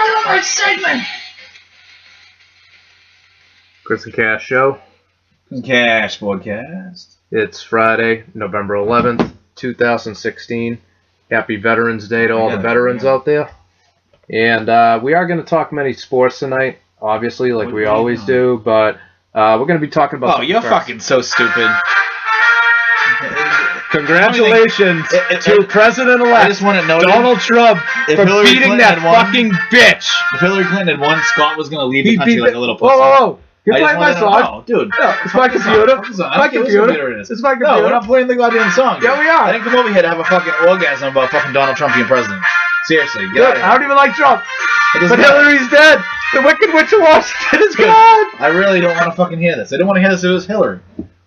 want more excitement. Chris and Cash Show. Cash podcast. It's Friday, November 11th, 2016. Happy Veterans Day to all the veterans out there. And we are going to talk many sports tonight, obviously, like we always do, but we're going to be talking about... Oh, you're fucking so stupid. Congratulations to President-elect I just want to know Donald Trump for beating that fucking bitch. If Hillary Clinton had won, Scott was going to leave the country like a little pussy. Whoa. You're playing my song? Dude. No, it's my computer. It's my computer. It's my computer. No, we're not playing the goddamn song. Yeah, we are. I didn't come over here to have a fucking orgasm about fucking Donald Trump being president. Seriously, get out of here. I don't even like Trump. But Hillary's dead. The Wicked Witch of Washington is gone. I really don't want to fucking hear this. I didn't want to hear this if it was Hillary.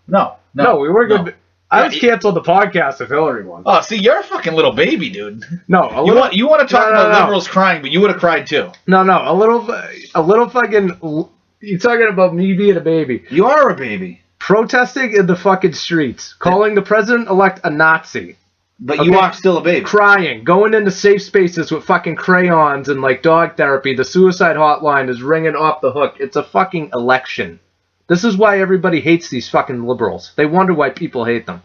No, we were good. I was canceled the podcast if Hillary won. Oh, see, you're a fucking little baby, dude. No, you want to talk about liberals crying, but you would have cried too. No, a little fucking. You're talking about me being a baby. You are a baby. Protesting in the fucking streets, calling the president-elect a Nazi. But you are still a baby. Crying, going into safe spaces with fucking crayons and like dog therapy. The suicide hotline is ringing off the hook. It's a fucking election. This is why everybody hates these fucking liberals. They wonder why people hate them.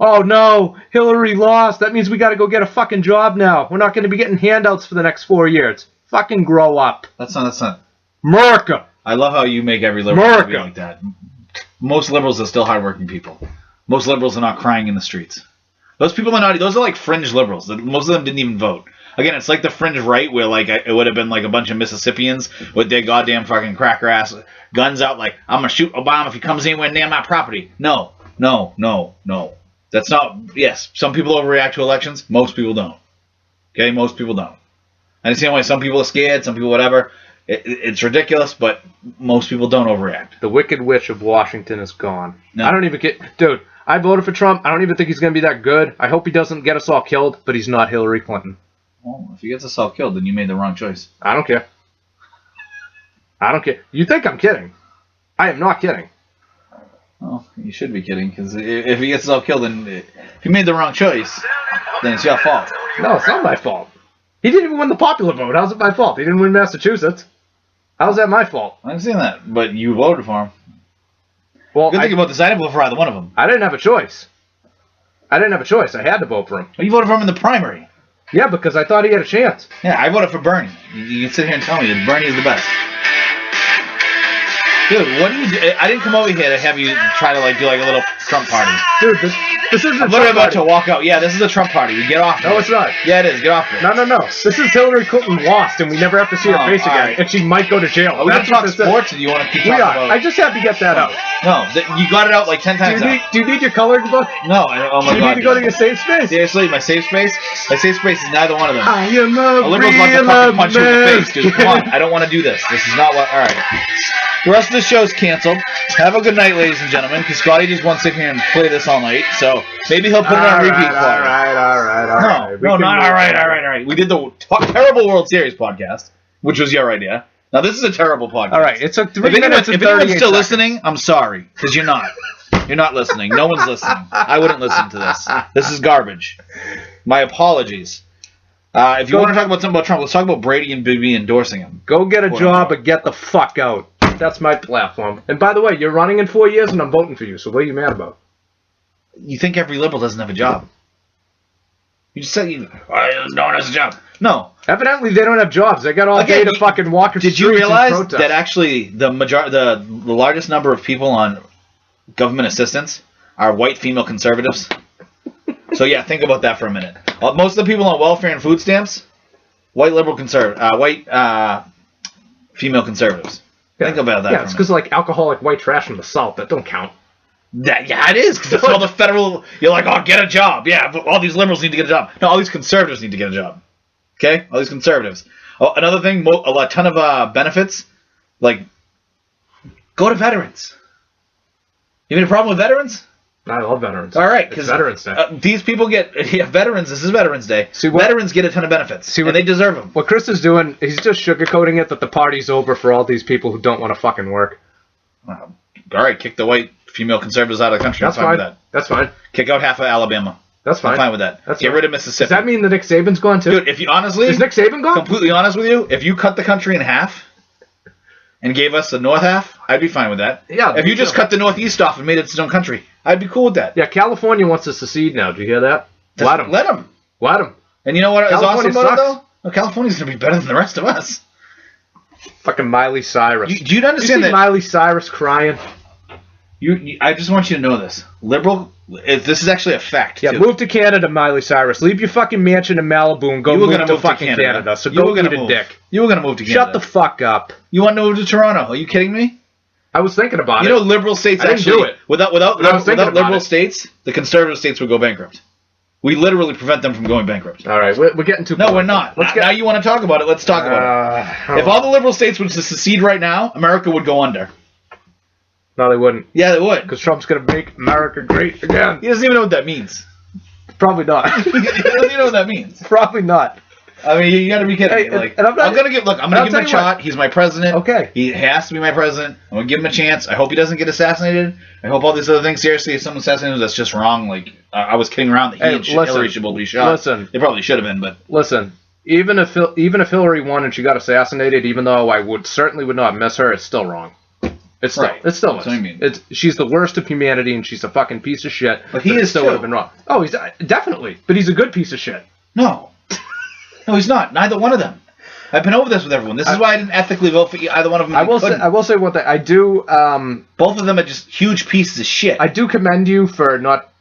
Oh no, Hillary lost. That means we gotta go get a fucking job now. We're not gonna be getting handouts for the next 4 years. Fucking grow up. That's not. America. I love how you make every liberal be like that. Most liberals are still hardworking people. Most liberals are not crying in the streets. Those people are not. Those are like fringe liberals. Most of them didn't even vote. Again, it's like the fringe right where like it would have been like a bunch of Mississippians with their goddamn fucking cracker ass guns out like, I'm going to shoot Obama if he comes anywhere near my property. No. That's not... Yes, some people overreact to elections. Most people don't. Okay? Most people don't. I understand why some people are scared, some people whatever. It's ridiculous, but most people don't overreact. The Wicked Witch of Washington is gone. No. I don't even get... Dude, I voted for Trump. I don't even think he's going to be that good. I hope he doesn't get us all killed, but he's not Hillary Clinton. Well, if he gets us all killed, then you made the wrong choice. I don't care. You think I'm kidding. I am not kidding. Well, you should be kidding, because if he gets us all killed, then if you made the wrong choice, then it's your fault. No, it's not my fault. He didn't even win the popular vote. How's it my fault? He didn't win Massachusetts. How's that my fault? I understand that, but you voted for him. Well, Good thing about this, I didn't vote for either one of them. I didn't have a choice. I had to vote for him. Well, you voted for him in the primary. Yeah, because I thought he had a chance. Yeah, I voted for Bernie. You can sit here and tell me that Bernie is the best. Dude, what do you do? I didn't come over here to have you try to do like a little Trump party. Dude, this is I'm literally about to walk out. Yeah, this is a Trump party. You get off. No, it's not. Yeah, it is. Get off it. No. This is Hillary Clinton lost, and we never have to see her face again, and she might go to jail. We can talk sports, and you want to keep talking about... I just had to get that out. No, you got it out like 10 times. Do you need your coloring book? No. Oh my God. Do you need to go to your safe space? Seriously, my safe space? My safe space is neither one of them. I am a liberals want to fucking punch you in the face, dude. Come on. I don't want to do this. This is not what... All right. The rest of the show's canceled. Have a good night, ladies and gentlemen, because Scotty just wants to sit here and play this all night, so maybe he'll put it on repeat for All right. No, not all right. We did the terrible World Series podcast, which was your idea. Now, this is a terrible podcast. All right, it's a 3 minutes and 38 If anyone's still seconds. listening, I'm sorry, because you're not. You're not listening. No one's listening. I wouldn't listen to this. This is garbage. My apologies. If you want to talk about something about Trump, let's talk about Brady and Bibi endorsing him. Go get a job and get the fuck out. That's my platform. And by the way, you're running in 4 years and I'm voting for you, so what are you mad about? You think every liberal doesn't have a job. You just said no one has a job. No. Evidently, they don't have jobs. They got all day to fucking walk the streets. Did you realize that actually the largest number of people on government assistance are white female conservatives? So yeah, think about that for a minute. Most of the people on welfare and food stamps, white female conservatives. Think about that. Yeah, it's because alcoholic white trash from the South. That don't count. Yeah, it is, because that's all the federal... You're like, oh, get a job. Yeah, but all these liberals need to get a job. No, all these conservatives need to get a job. Okay? All these conservatives. Oh, another thing, a ton of benefits, go to veterans. You have any problem with veterans? I love veterans. All right, because Veterans Day. These people get veterans. This is Veterans Day. Veterans get a ton of benefits, and they deserve them. What Chris is doing, he's just sugarcoating it that the party's over for all these people who don't want to fucking work. All right, kick the white female conservatives out of the country. That's fine. That's fine. Kick out half of Alabama. That's fine. I'm fine with that. Get rid of Mississippi. Does that mean that Nick Saban's gone too? Dude, if you honestly... Is Nick Saban gone? Completely honest with you, if you cut the country in half and gave us the north half, I'd be fine with that. Yeah. If you just cut the northeast off and made it its own country, I'd be cool with that. Yeah, California wants to secede now. Do you hear that? Let them. Let them. Let them. And you know what is California awesome about sucks. it, though? Well, California's going to be better than the rest of us. Fucking Miley Cyrus. Do you understand that? Miley Cyrus crying? I just want you to know this. Liberal... This is actually a fact, Yeah, too. move to Canada, Miley Cyrus. Leave your fucking mansion in Malibu and go move to fucking Canada. So go eat a dick. You were going to move to Canada. Shut the fuck up. You want to move to Toronto? Are you kidding me? I was thinking about it. You know, liberal states I didn't actually... do it. Without liberal states, the conservative states would go bankrupt. We literally prevent them from going bankrupt. All right, we're getting too... No, we're not. Now you want to talk about it. Let's talk about it. If all the liberal states would secede right now, America would go under. No, they wouldn't. Yeah, they would. Because Trump's going to make America great again. He doesn't even know what that means. Probably not. He doesn't even know what that means. Probably not. I mean, you got to be kidding me. Like, I'm gonna give him a shot. He's my president. Okay. He has to be my president. I'm gonna give him a chance. I hope he doesn't get assassinated. I hope all these other things. Seriously, if someone assassinated him, that's just wrong. Like, I was kidding around that Hillary should both be shot. Listen. They probably should have been, but listen. Even if Hillary won and she got assassinated, even though I certainly would not miss her, it's still wrong. It's still, right. It's still. That's what I mean. She's the worst of humanity, and she's a fucking piece of shit. But he is still too. would have been wrong. Oh, he's definitely, but he's a good piece of shit. No, he's not. Neither one of them. I've been over this with everyone. This is why I didn't ethically vote for either one of them. I will say one thing. I do. Both of them are just huge pieces of shit. I do commend you for not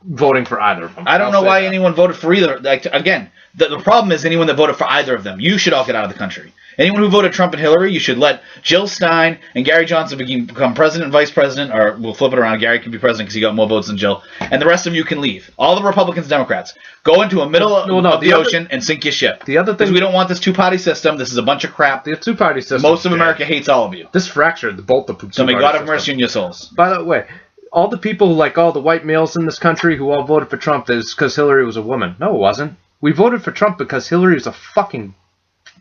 voting for either of them. I don't know why anyone voted for either. Like, again, the problem is anyone that voted for either of them. You should all get out of the country. Anyone who voted Trump and Hillary, you should let Jill Stein and Gary Johnson become president and vice president, or we'll flip it around. Gary can be president because he got more votes than Jill. And the rest of you can leave. All the Republicans and Democrats. Go into a middle of the ocean and sink your ship. The other thing... Because we don't want this two-party system. This is a bunch of crap. The two-party system. Most of America hates all of you. This fractured both the two-party So may God have system. mercy on your souls. By the way, all the people, like all the white males in this country who all voted for Trump is because Hillary was a woman. No, it wasn't. We voted for Trump because Hillary was a fucking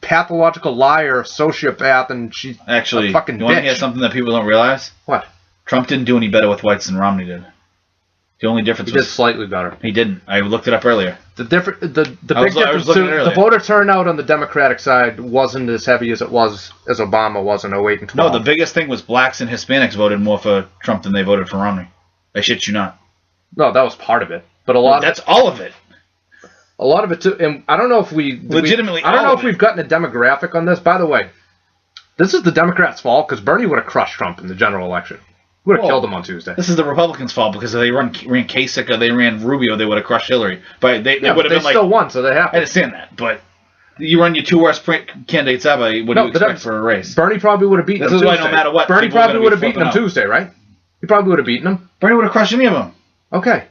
pathological liar, sociopath, and she's actually a fucking you want to bitch. hear something that people don't realize? What? Trump didn't do any better with whites than Romney did. The only difference He did slightly better. He didn't. I looked it up earlier. The big difference too, the voter turnout on the Democratic side wasn't as heavy as it was as Obama was in 08 and 12. No, the biggest thing was blacks and Hispanics voted more for Trump than they voted for Romney. I shit you not. No, that was part of it. But that's all of it. A lot of it too, and I don't know if I don't know if we've gotten a demographic on this. By the way, this is the Democrats' fault because Bernie would have crushed Trump in the general election. Would have killed him on Tuesday. This is the Republicans' fault because if they ran Kasich or they ran Rubio, they would have crushed Hillary. But they would have been like... They still won, so they have to. I understand that, but you run your two worst candidates ever, what do you expect for a race? Bernie probably would have beaten him Tuesday. This is why no matter what... Bernie probably would have beaten him Tuesday, right? He probably would have beaten him. Bernie would have crushed any of them. Okay.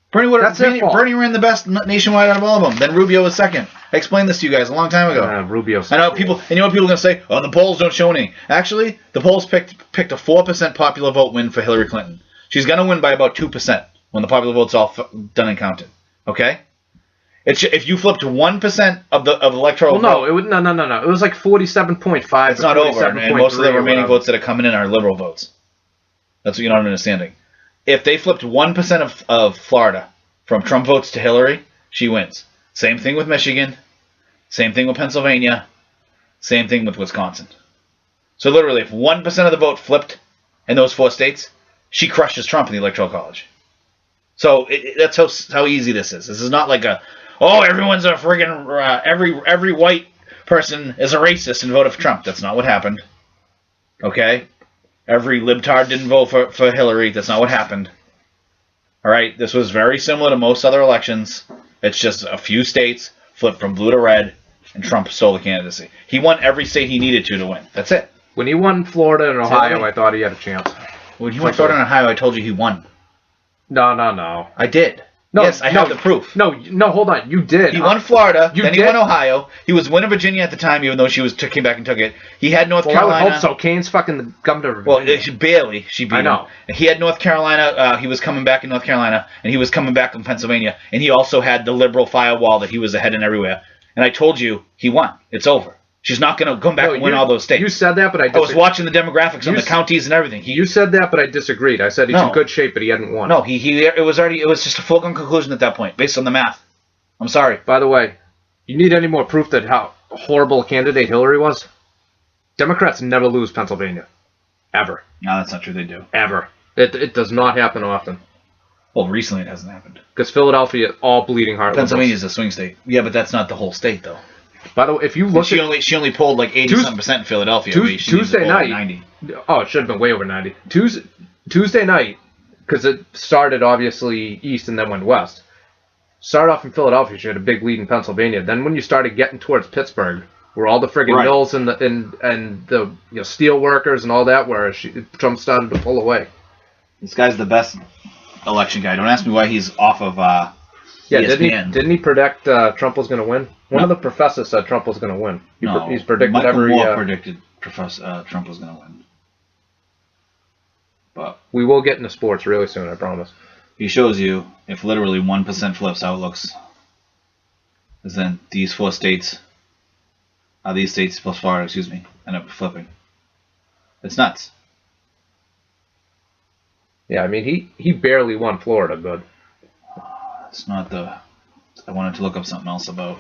Bernie ran the best nationwide out of all of them. Then Rubio was second. I explained this to you guys a long time ago. Rubio's... I know people, and you know what people are going to say? Oh, the polls don't show anything. Actually, the polls picked a 4% popular vote win for Hillary Clinton. She's going to win by about 2% when the popular vote's all done and counted. Okay? If you flipped 1% of the electoral vote... No. It was like 47.5. It's not over, and most of the remaining votes that are coming in are liberal votes. That's what you're not understanding. If they flipped 1% of Florida from Trump votes to Hillary, she wins. Same thing with Michigan. Same thing with Pennsylvania. Same thing with Wisconsin. So literally, if 1% of the vote flipped in those 4 states, she crushes Trump in the Electoral College. So that's how easy this is. This is not like everyone's a friggin' every white person is a racist and voted for Trump. That's not what happened. Okay? Every libtard didn't vote for Hillary. That's not what happened. All right? This was very similar to most other elections. It's just a few states flipped from blue to red, and Trump stole the candidacy. He won every state he needed to win. That's it. When he won Florida and Ohio, I thought he had a chance. When he won Florida and Ohio, I told you he won. No. I did. No, yes, I have the proof. No, hold on. You did. He won Florida, then he won Ohio. He was winning Virginia at the time, even though she came back and took it. He had North Carolina. I would hope so. Kane's fucking come to Virginia. Well, barely. She beat him. He had North Carolina. He was coming back in North Carolina, and he was coming back in Pennsylvania. And he also had the liberal firewall that he was ahead in everywhere. And I told you, he won. It's over. She's not going to come back and win all those states. You said that, but I was watching the demographics on the counties and everything. You said that, but I disagreed. I said he's in good shape, but he hadn't won. No, it was just a foregone conclusion at that point, based on the math. I'm sorry. By the way, you need any more proof that how horrible a candidate Hillary was? Democrats never lose Pennsylvania. Ever. No, that's not true. They do. Ever. It does not happen often. Well, recently it hasn't happened. Because Philadelphia, all bleeding heart. Pennsylvania's a swing state. Yeah, but that's not the whole state, though. By the way, if you look she only polled like 80% in Philadelphia. Tuesday night. 90. Oh, it should have been way over 90. Tuesday night, because it started obviously east and then went west. Started off in Philadelphia. She had a big lead in Pennsylvania. Then when you started getting towards Pittsburgh, where all the friggin' mills and the steel workers and all that were, Trump started to pull away. This guy's the best election guy. Don't ask me why he's off of ESPN. Didn't he predict Trump was going to win? One of the professors said Trump was going to win. He's predicted Michael Moore predicted Trump was going to win. But we will get into sports really soon, I promise. He shows you if literally 1% flips how it looks. Because then these states plus Florida, end up flipping. It's nuts. Yeah, I mean he barely won Florida, but it's not the. I wanted to look up something else about.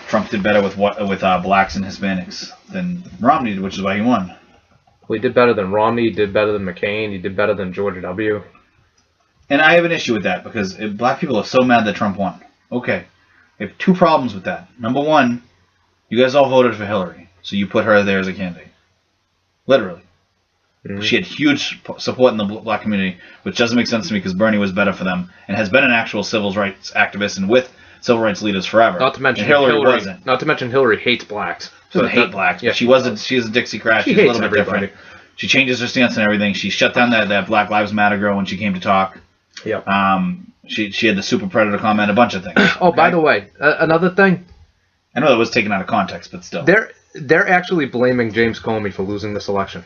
Trump did better with blacks and Hispanics than Romney did, which is why he won. Well, he did better than Romney. He did better than McCain. He did better than George W. And I have an issue with that because black people are so mad that Trump won. Okay, I have two problems with that. Number one, you guys all voted for Hillary, so you put her there as a candidate. Literally. Mm-hmm. She had huge support in the black community, which doesn't make sense to me because Bernie was better for them and has been an actual civil rights activist and with civil rights leaders forever. Not to mention Hillary wasn't. Not to mention Hillary hates blacks. She doesn't hate blacks. Yeah, she's a Dixiecrat. She's a little bit different. She changes her stance and everything. She shut down that Black Lives Matter girl when she came to talk. Yep. She had the super predator comment, a bunch of things. Oh, by the way, another thing. I know that was taken out of context, but still. They're actually blaming James Comey for losing this election.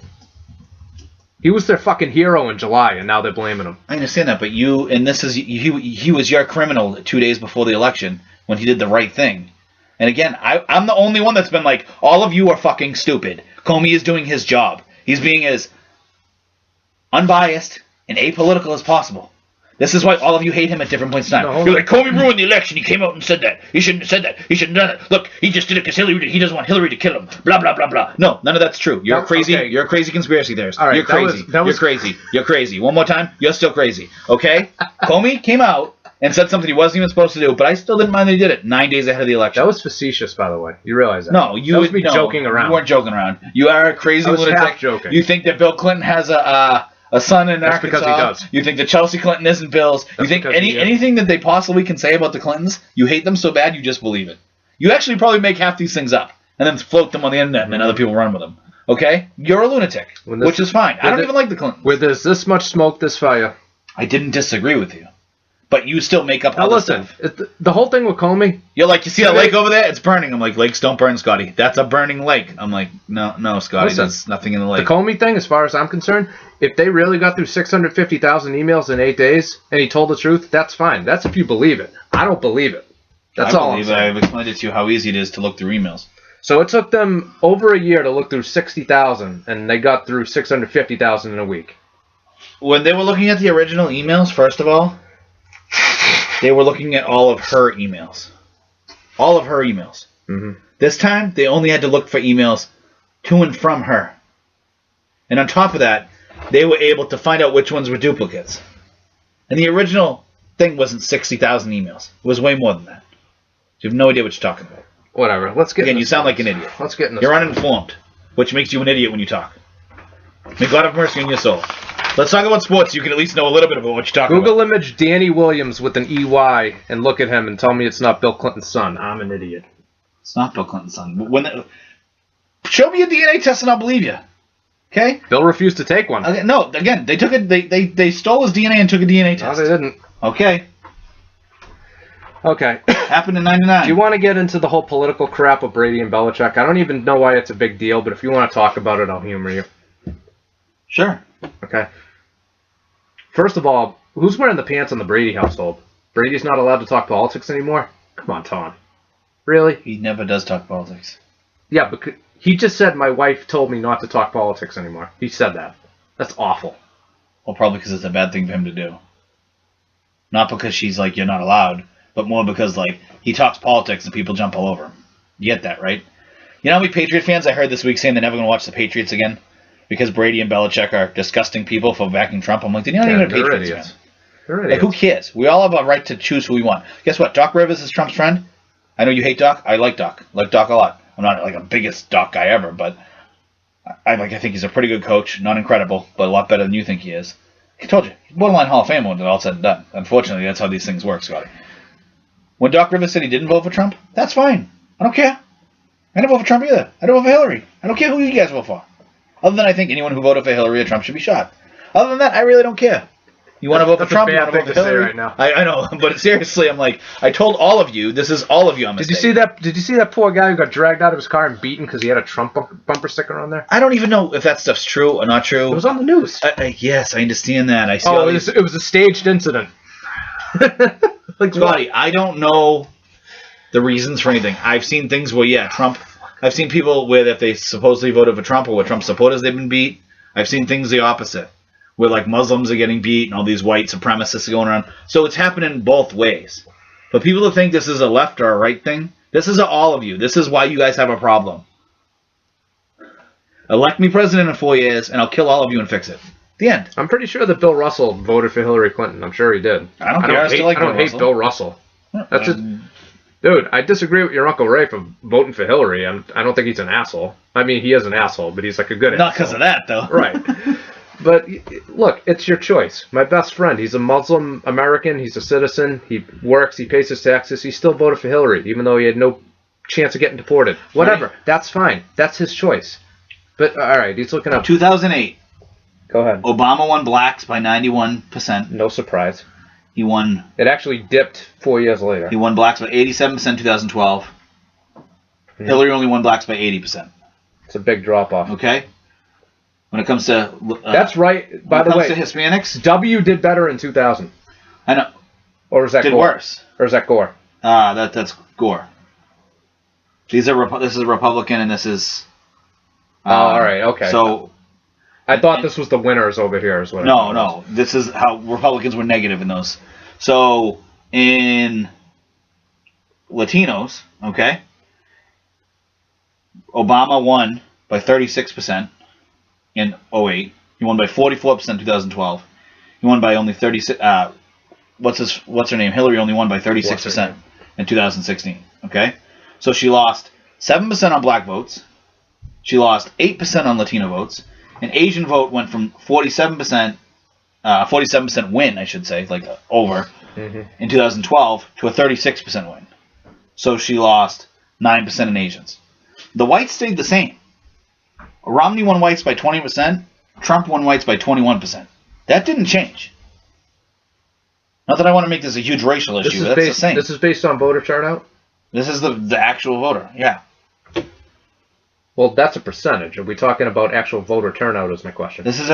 He was their fucking hero in July, and now they're blaming him. I understand that, but he was your criminal 2 days before the election when he did the right thing. And again, I'm the only one that's been like, all of you are fucking stupid. Comey is doing his job. He's being as unbiased and apolitical as possible. This is why all of you hate him at different points in time. No. You're like, Comey ruined the election. He came out and said that. He shouldn't have said that. He shouldn't have done it. Look, he just did it because he doesn't want Hillary to kill him. Blah, blah, blah, blah. No, none of that's true. You're crazy. Okay. You're a crazy conspiracy theorist. All right, you're crazy. You're crazy. You're crazy. One more time. You're still crazy. Okay? Comey came out and said something he wasn't even supposed to do, but I still didn't mind that he did it 9 days ahead of the election. That was facetious, by the way. You realize that? No, you was me joking around. You weren't joking around. You are a crazy lunatic. Half joking. You think that Bill Clinton has a son in That's Arkansas. Because he does. You think that Chelsea Clinton isn't Bill's. You think anything that they possibly can say about the Clintons, you hate them so bad you just believe it. You actually probably make half these things up and then float them on the internet and then other people run with them. Okay? You're a lunatic, which is fine. I don't even like the Clintons. Where there's this much smoke, this fire. I didn't disagree with you. But you still make up all this stuff. The whole thing with Comey. You're like, you see that lake over there? It's burning. I'm like, lakes don't burn, Scotty. That's a burning lake. I'm like, no, Scotty. There's nothing in the lake. The Comey thing, as far as I'm concerned, if they really got through 650,000 emails in 8 days and he told the truth, that's fine. That's if you believe it. I don't believe it. That's all I'm saying. I've explained it to you how easy it is to look through emails. So it took them over a year to look through 60,000, and they got through 650,000 in a week. When they were looking at the original emails, first of all, they were looking at all of her emails. All of her emails. Mm-hmm. This time, they only had to look for emails to and from her. And on top of that, they were able to find out which ones were duplicates. And the original thing wasn't 60,000 emails. It was way more than that. You have no idea what you're talking about. Whatever. Let's get. Again, you sound like an idiot. Let's get in this. You're uninformed, which makes you an idiot when you talk. May God have mercy on your soul. Let's talk about sports. You can at least know a little bit about what you're talking about. Google image Danny Williams with an EY and look at him and tell me it's not Bill Clinton's son. I'm an idiot. It's not Bill Clinton's son. Show me a DNA test and I'll believe you. Okay? Bill refused to take one. Okay, no, again, they took it. They stole his DNA and took a DNA test. No, they didn't. Okay. Okay. Happened in '99. Do you want to get into the whole political crap of Brady and Belichick? I don't even know why it's a big deal, but if you want to talk about it, I'll humor you. Sure. Okay. First of all, who's wearing the pants in the Brady household? Brady's not allowed to talk politics anymore? Come on, Tom. Really? He never does talk politics. Yeah, because he just said my wife told me not to talk politics anymore. He said that. That's awful. Well, probably because it's a bad thing for him to do. Not because she's like, you're not allowed, but more because, like, he talks politics and people jump all over him. You get that, right? You know how many Patriot fans I heard this week saying they're never going to watch the Patriots again? Because Brady and Belichick are disgusting people for backing Trump. I'm like, they're not even a Patriots fan. They're Like, who cares? We all have a right to choose who we want. Guess what? Doc Rivers is Trump's friend. I know you hate Doc. I like Doc. I like Doc a lot. I'm not like a biggest Doc guy ever, but I think he's a pretty good coach. Not incredible, but a lot better than you think he is. I told you, he's borderline Hall of Fame when it's all said and done. Unfortunately, that's how these things work, Scotty. When Doc Rivers said he didn't vote for Trump, that's fine. I don't care. I didn't vote for Trump either. I don't vote for Hillary. I don't care who you guys vote for. Other than I think anyone who voted for Hillary or Trump should be shot. Other than that, I really don't care. You want to vote for Trump? You want to vote for Hillary? Right now. I know, but seriously, I'm like, I told all of you, this is all of you. Did you see that poor guy who got dragged out of his car and beaten because he had a Trump bumper sticker on there? I don't even know if that stuff's true or not true. It was on the news. Yes, I understand that. I see. It was a staged incident. Like, Scotty, I don't know the reasons for anything. I've seen things where, Trump. I've seen people where if they supposedly voted for Trump or were Trump supporters, they've been beat. I've seen things the opposite, where like Muslims are getting beat and all these white supremacists are going around. So it's happening both ways. But people who think this is a left or a right thing, this is all of you. This is why you guys have a problem. Elect me president in 4 years, and I'll kill all of you and fix it. The end. I'm pretty sure that Bill Russell voted for Hillary Clinton. I'm sure he did. I don't care. I don't hate Bill Russell. That's it. Dude, I disagree with your Uncle Ray for voting for Hillary. I don't think he's an asshole. I mean, he is an asshole, but he's like a good asshole. Not because of that, though. Right. But, look, it's your choice. My best friend, he's a Muslim American. He's a citizen. He works. He pays his taxes. He still voted for Hillary, even though he had no chance of getting deported. Whatever. Right. That's fine. That's his choice. But, all right, he's looking up. 2008. Go ahead. Obama won blacks by 91%. No surprise. He won. It actually dipped 4 years later. He won blacks by 87% in 2012. Hillary only won blacks by 80%. It's a big drop off. Okay. When it comes to that's right. By the way, when it comes to Hispanics, W did better in 2000. I know. Or is that did Gore? Worse? Or is that Gore? That's Gore. This is a Republican, and this is. All right. Okay. So. I thought this was the winners over here. Is what? No. This is how Republicans were negative in those. So in Latinos, okay, Obama won by 36% in 2008. He won by 44% in 2012. He won by only 36. What's her name? Hillary only won by 36% in 2016. Okay, so she lost 7% on black votes. She lost 8% on Latino votes. An Asian vote went from 47% win, I should say, like over, in 2012 to a 36% win. So she lost 9% in Asians. The whites stayed the same. Romney won whites by 20%. Trump won whites by 21%. That didn't change. Not that I want to make this a huge racial issue. That's the same. This is based on voter turnout? This is the actual voter, yeah. Well, that's a percentage. Are we talking about actual voter turnout is my question. This is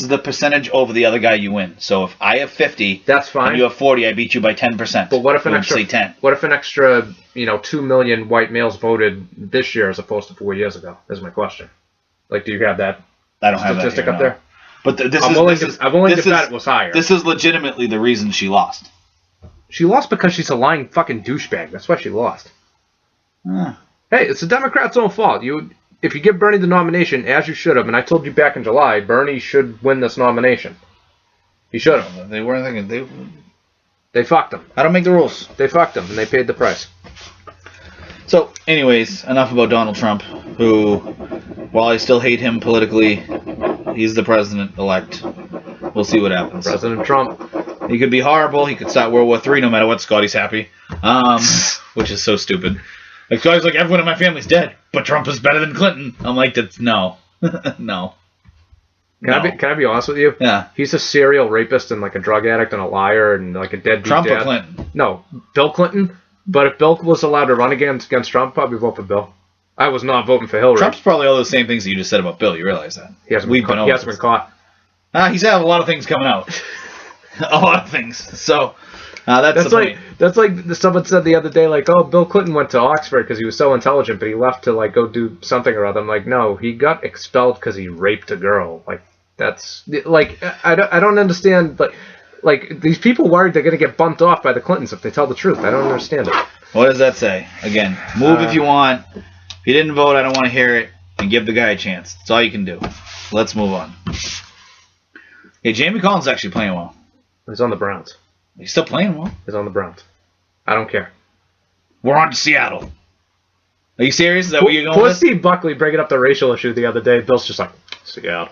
the percentage over the other guy you win. So if I have 50, that's fine. And you have 40, I beat you by 10%. But what if an extra 10? What if an extra, 2 million white males voted this year as opposed to 4 years ago? Is my question. Like, do you have that I don't have that statistic here, up there? But I'm willing to bet it was higher. This is legitimately the reason she lost. She lost because she's a lying fucking douchebag. That's why she lost. Hey, it's the Democrats' own fault. If you give Bernie the nomination, as you should have, and I told you back in July, Bernie should win this nomination. He should have. They weren't thinking. They fucked him. I don't make the rules. They fucked him, and they paid the price. So, anyways, enough about Donald Trump, who, while I still hate him politically, he's the president-elect. We'll see what happens. President Trump. He could be horrible. He could start World War III no matter what. Scotty's happy. Which is so stupid. Like, Scotty's like, everyone in my family's dead, but Trump is better than Clinton. I'm like, no. No. Can I be honest with you? Yeah. He's a serial rapist and like a drug addict and a liar and like a deadbeat Trump dad. or Clinton? No, Bill Clinton. But if Bill was allowed to run against Trump, I'd probably vote for Bill. I was not voting for Hillary. Trump's probably all those same things that you just said about Bill. You realize that? He hasn't been caught. He's had a lot of things coming out. A lot of things. So, That's like someone said the other day, like, oh, Bill Clinton went to Oxford because he was so intelligent, but he left to like go do something or other. I'm like, no, he got expelled because he raped a girl. Like, that's like, I don't understand. Like these people worried they're gonna get bumped off by the Clintons if they tell the truth. I don't understand it. What does that say? Again, move if you want. If you didn't vote, I don't want to hear it. And give the guy a chance. That's all you can do. Let's move on. Hey, Jamie Collins is actually playing well. He's on the Browns. He's still playing well. He's on the Browns. I don't care. We're on to Seattle. Are you serious? Is that what you're going with? Steve Buckley bringing up the rational issue the other day. Bill's just like, Seattle.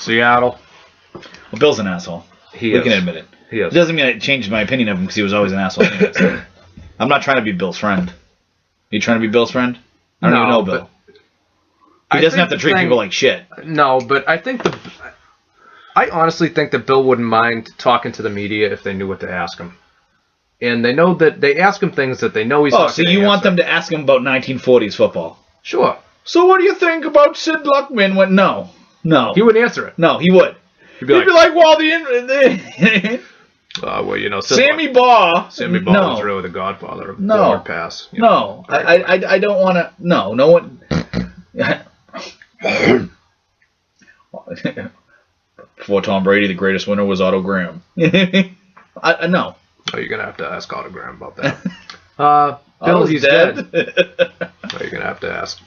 Well, Bill's an asshole. We can admit it. He is. It doesn't mean I changed my opinion of him because he was always an asshole. Anyway. I'm not trying to be Bill's friend. Are you trying to be Bill's friend? I don't even know Bill. He doesn't have to treat people like shit. No, but I honestly think that Bill wouldn't mind talking to the media if they knew what to ask him. And they know that they ask him things that they know he's not going to so you want them to ask him about 1940s football? Sure. So what do you think about Sid Luckman? No. He wouldn't answer it. No, he would. He'd be like, well, Sammy Baugh was really the godfather of the hard pass. I don't want to. No one. Before Tom Brady, the greatest winner was Otto Graham. No. Oh, you're gonna have to ask Otto Graham about that. Bill, he's dead. You're gonna have to ask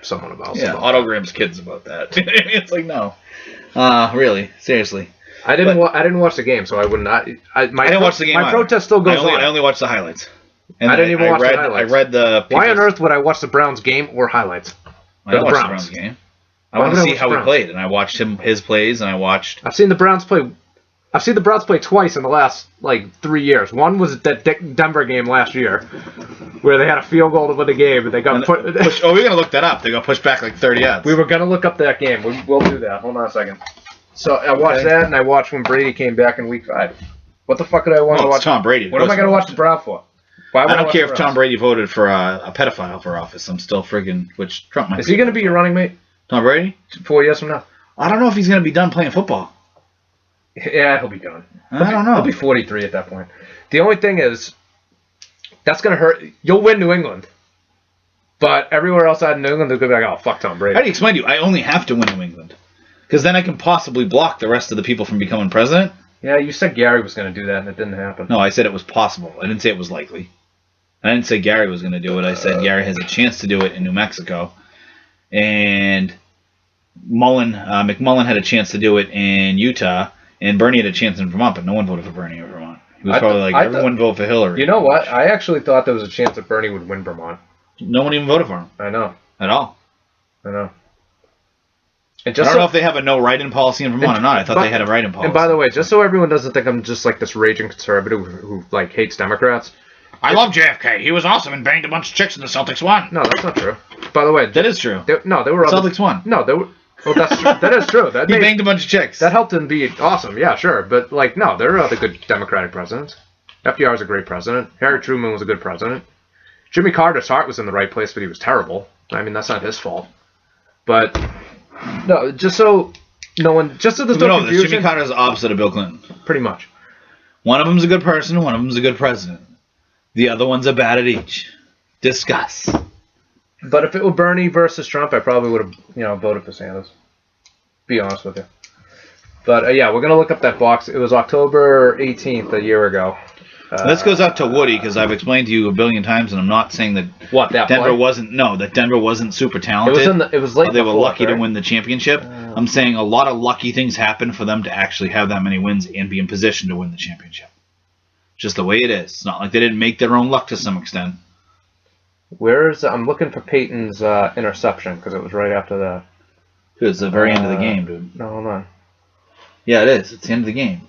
someone about. Yeah, Otto Graham's kids about that. It's like no. Really, seriously. I didn't watch the game, so I wouldn't. I didn't watch the game. My protest still goes on. I only watched the highlights. And I didn't even watch the highlights. I read the. Why on earth would I watch the Browns game or highlights? I watched the Browns game. I want to see how he played, and I watched his plays, and I watched. I've seen the Browns play twice in the last 3 years. One was that Denver game last year, where they had a field goal to win the game, and they got pushed. Oh, we're gonna look that up. They got pushed back 30 yards. We were gonna look up that game. We'll do that. Hold on a second. So I watched that, and I watched when Brady came back in Week 5. What the fuck did I want to watch? Tom Brady. What am I gonna watch the Browns for? I don't care if Tom Brady voted for a pedophile for office. I'm still friggin' which Trump might. Is he gonna be your running mate? Tom Brady? 4 years from now. I don't know if he's gonna be done playing football. Yeah, he'll be done. I don't know. He'll be 43 at that point. The only thing is, that's going to hurt. You'll win New England. But everywhere else out in New England, they're going to be like, oh, fuck Tom Brady. How do you explain to you? I only have to win New England. Because then I can possibly block the rest of the people from becoming president. Yeah, you said Gary was going to do that, and it didn't happen. No, I said it was possible. I didn't say it was likely. I didn't say Gary was going to do it. I said Gary has a chance to do it in New Mexico. And McMullen had a chance to do it in Utah. And Bernie had a chance in Vermont, but no one voted for Bernie in Vermont. He was probably everyone vote for Hillary. You know what? I actually thought there was a chance that Bernie would win Vermont. No one even voted for him. I know. At all. I know. I don't know if they have a no write-in policy in Vermont or not. I thought they had a write-in policy. And by the way, just so everyone doesn't think I'm just this raging conservative who hates Democrats. I love JFK. He was awesome and banged a bunch of chicks and the Celtics won. No, that's not true. By the way, that is true. They were Celtics won. No, they were. Well, that's true. That is true. He banged a bunch of chicks. That helped him be awesome. Yeah, sure. But no, there are other good Democratic presidents. FDR was a great president. Harry Truman was a good president. Jimmy Carter's heart was in the right place, but he was terrible. I mean, that's not his fault. But no, just so there's no confusion. Jimmy Carter is the opposite of Bill Clinton. Pretty much. One of them's a good person. One of them's a good president. The other one's a bad at each. Discuss. But if it were Bernie versus Trump, I probably would have, voted for Sanders. Be honest with you. But yeah, we're gonna look up that box. It was October 18th a year ago. This goes out to Woody because I've explained to you a billion times, and I'm not saying that Denver wasn't super talented. It was late. They were lucky to win the championship. I'm saying a lot of lucky things happened for them to actually have that many wins and be in position to win the championship. Just the way it is. It's not like they didn't make their own luck to some extent. I'm looking for Peyton's interception because it was right after that. Dude, it's the very end of the game, dude. No, hold on. Yeah, it is. It's the end of the game.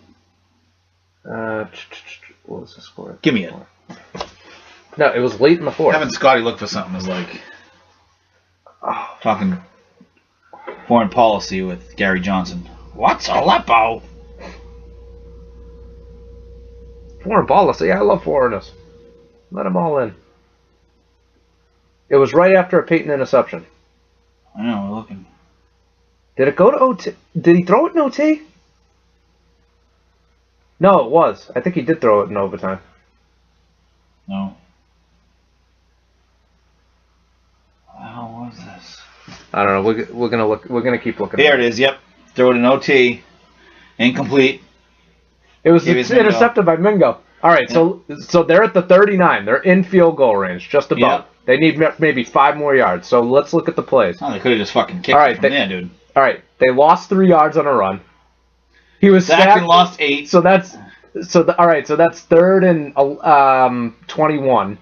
What was the score? Give me it. No, it was late in the fourth. Having Scotty look for something is talking foreign policy with Gary Johnson. What's Aleppo? Foreign policy? I love foreigners. Let them all in. It was right after a Peyton interception. I know, we're looking. Did it go to OT? Did he throw it in OT? No, it was. I think he did throw it in overtime. No. How was this? I don't know. We're gonna look. We're gonna keep looking. There it is. Yep. Throw it in OT. Incomplete. It was intercepted by Mingo. All right, so they're at the 39. They're in field goal range, just about. Yep. They need maybe 5 more yards. So let's look at the plays. Oh, they could have just fucking kicked it from there, dude. All right, they lost 3 yards on a run. He was sacked and lost 8. So that's all right. So that's 3rd and 21.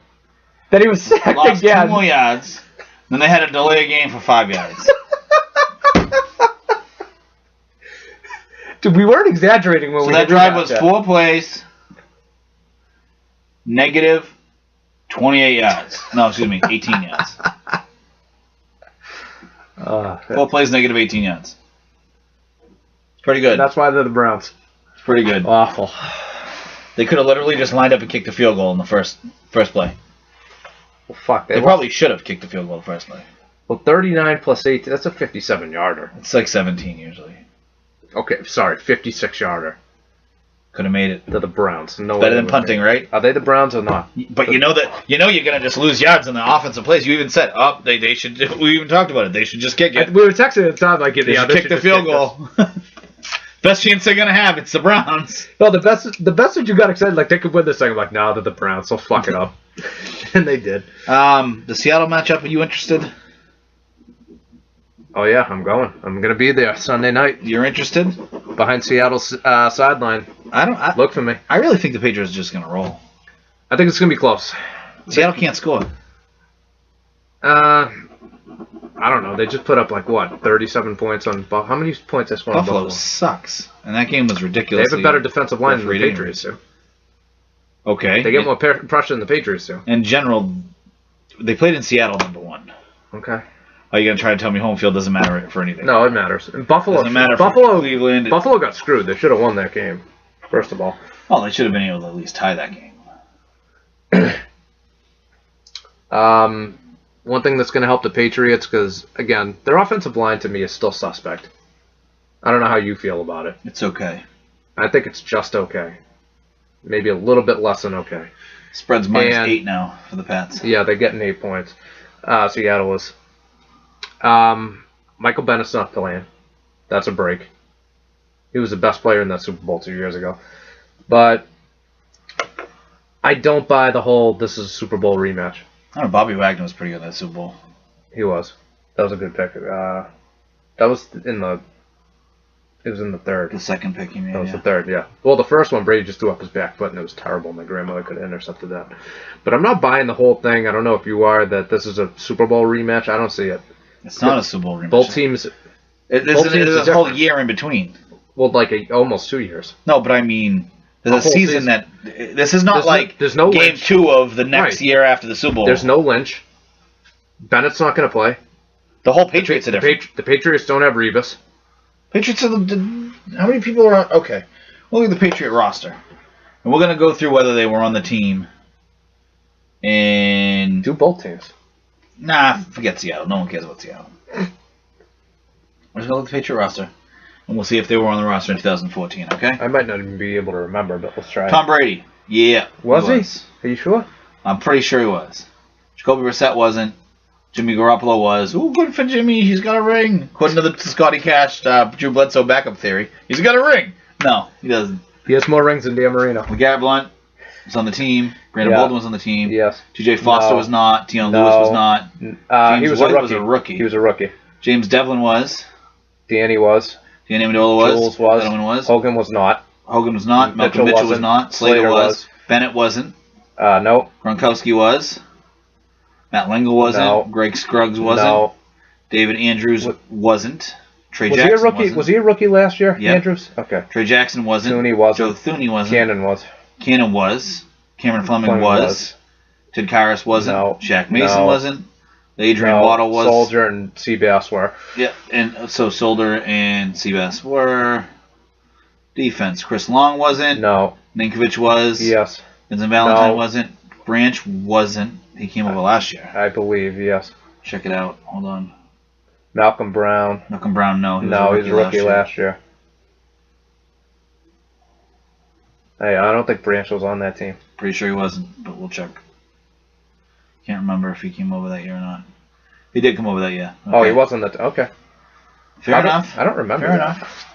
Then he was sacked lost again. 2 more yards. Then they had to delay a game for 5 yards. Dude, we weren't exaggerating when we. So that drive was 4 plays. Negative 28 yards. No, excuse me, 18 yards. 4 plays, negative 18 yards. It's pretty good. That's why they're the Browns. It's pretty good. Awful. They could have literally just lined up and kicked the field goal in the first play. Well, fuck. They probably should have kicked the field goal the first play. Well, 39 plus 8, that's a 57-yarder. It's like 17 usually. Okay, sorry, 56-yarder. Could have made it. They're the Browns. No better than punting, right? Are they the Browns or not? But you know you're gonna just lose yards on the offensive plays. You even said, they should. We even talked about it. They should just kick it. We were texting at the time like, they should kick the field goal. Best chance they're gonna have. It's the Browns. No, the best that you got excited like they could win this thing. I'm like, no, they're the Browns. They'll fuck it up, and they did. The Seattle matchup. Are you interested? Oh yeah, I'm going. I'm gonna be there Sunday night. You're interested? Behind Seattle's sideline. Look for me. I really think the Patriots are just gonna roll. I think it's gonna be close. Seattle can't score. I don't know. They just put up like what, 37 points on Buffalo. How many points they scored on Buffalo? Sucks, and that game was ridiculous. They have a better defensive line than the Patriots do. Okay. They get more pressure than the Patriots do. In general, they played in Seattle #1. Okay. Are you gonna try to tell me home field doesn't matter for anything? No, it matters. And Buffalo doesn't matter for Cleveland. Buffalo got screwed. They should have won that game. First of all. Well, they should have been able to at least tie that game. One thing that's going to help the Patriots, because, again, their offensive line to me is still suspect. I don't know how you feel about it. It's okay. I think it's just okay. Maybe a little bit less than okay. Spread's -8 now for the Pats. Yeah, they're getting 8 points. Seattle is. Michael Bennett's not playing. That's a break. He was the best player in that Super Bowl 2 years ago. But I don't buy the whole this is a Super Bowl rematch. I don't know, Bobby Wagner was pretty good in that Super Bowl. He was. That was a good pick. That was in the... It was in the 3rd. The 2nd pick, you mean? That was the 3rd, yeah. Well, the first one, Brady just threw up his back foot, and it was terrible. My grandmother could have intercepted that. But I'm not buying the whole thing. I don't know if you are, that this is a Super Bowl rematch. I don't see it. It's not a Super Bowl rematch. Both teams... There's a whole year in between. Well, like almost 2 years. No, but I mean... There's a season that... This is not there's no game Lynch. 2 of the next year after the Super Bowl. There's no Lynch. Bennett's not going to play. The whole Patriots are different. The Patriots don't have Rebus. Patriots are how many people are on... Okay. We'll look at the Patriot roster. And we're going to go through whether they were on the team. And... Do both teams. Nah, forget Seattle. No one cares about Seattle. We're just going to look at the Patriot roster. And we'll see if they were on the roster in 2014, okay? I might not even be able to remember, but let's try. Tom Brady. Yeah. Was he? Are you sure? I'm pretty sure he was. Jacoby Brissett wasn't. Jimmy Garoppolo was. Ooh, good for Jimmy. He's got a ring. According to the Scotty Cash, Drew Bledsoe backup theory, he's got a ring. No, he doesn't. He has more rings than Dan Marino. LeGarrette Blount was on the team. Brandon Bolden was on the team. Yes. T.J. Foster was not. Tion Lewis was not. He was a rookie. He was a rookie. James Devlin was. Danny was. Danny Amendola was. Jules was. Edelman was. Hogan was not. Hogan was not. Malcolm Mitchell was not. Slater was. Bennett wasn't. No. Gronkowski was. Matt Lengel wasn't. No. Greg Scruggs wasn't. No. David Andrews wasn't. Trey was Jackson he a rookie? wasn't. Was he a rookie last year? Yeah. Andrews. Okay. Trey Jackson wasn't. Thuney wasn't. Joe Thuney wasn't. Cannon was. Cannon was. Cameron Fleming was. Ted Karras wasn't. No. Shaq Mason wasn't. Adrian Waddle was. Soldier and Seabass were. Yeah, and so Soldier and Seabass were. Defense. Chris Long wasn't. No. Ninkovich was. Yes. Vincent Valentine wasn't. Branch wasn't. He came over last year. I believe, yes. Check it out. Hold on. Malcolm Brown. Malcolm Brown, no. He was a rookie last year. Hey, I don't think Branch was on that team. Pretty sure he wasn't, but we'll check. Can't remember if he came over that year or not. He did come over that year. Okay. Oh, he wasn't that. Okay. Fair enough. I don't remember. Fair that. enough.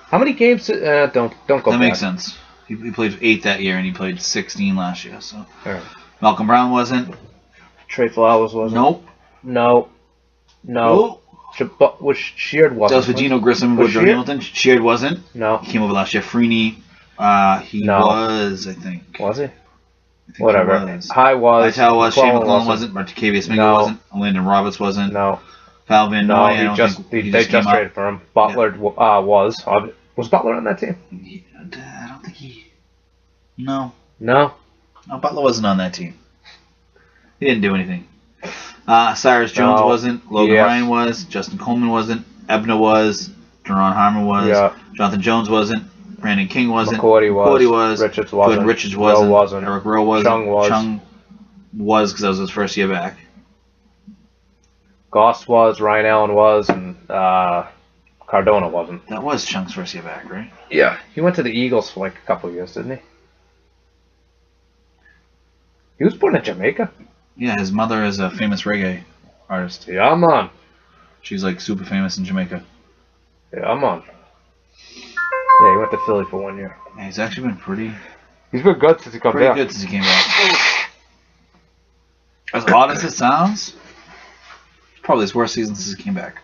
How many games? Don't go. That back. makes sense. He played 8 that year, and he played 16 last year. So Right. Malcolm Brown wasn't. Trey Flowers wasn't. Nope. No. Which Sheard wasn't. That was for Geno Grissom and Woodrow Hamilton. Sheard wasn't. No. He came over last year. Freeney, he was, I think. Was he? I think Whatever. He was. High was. Hightower was. Shane McClellan wasn't. wasn't. Martavius Mingo No. wasn't. Landon Roberts wasn't. No. Falvin. No, I don't think they he just came up. traded for him. Butler was. Was Butler on that team? I don't think he. No. No. No, Butler wasn't on that team. He didn't do anything. Cyrus Jones wasn't. Logan Ryan was. Justin Coleman wasn't. Ebner was. Deron Harmon was. Yeah. Jonathan Jones wasn't. Brandon King wasn't. McCourty was. Richards wasn't. Jordan Richards wasn't. Rowe wasn't. Eric Rowe wasn't. Chung was. Chung was because that was his first year back. Goss was. Ryan Allen was. And Cardona wasn't. That was Chung's first year back, right? Yeah. He went to the Eagles for like a couple of years, didn't he? He was born in Jamaica? Yeah, his mother is a famous reggae artist. Yeah, I'm on. She's like super famous in Jamaica. Yeah, I'm on. Yeah, he went to Philly for 1 year. Yeah, he's actually been pretty He's been good since he got back. good since he came back. As odd as it sounds, it's probably his worst season since he came back.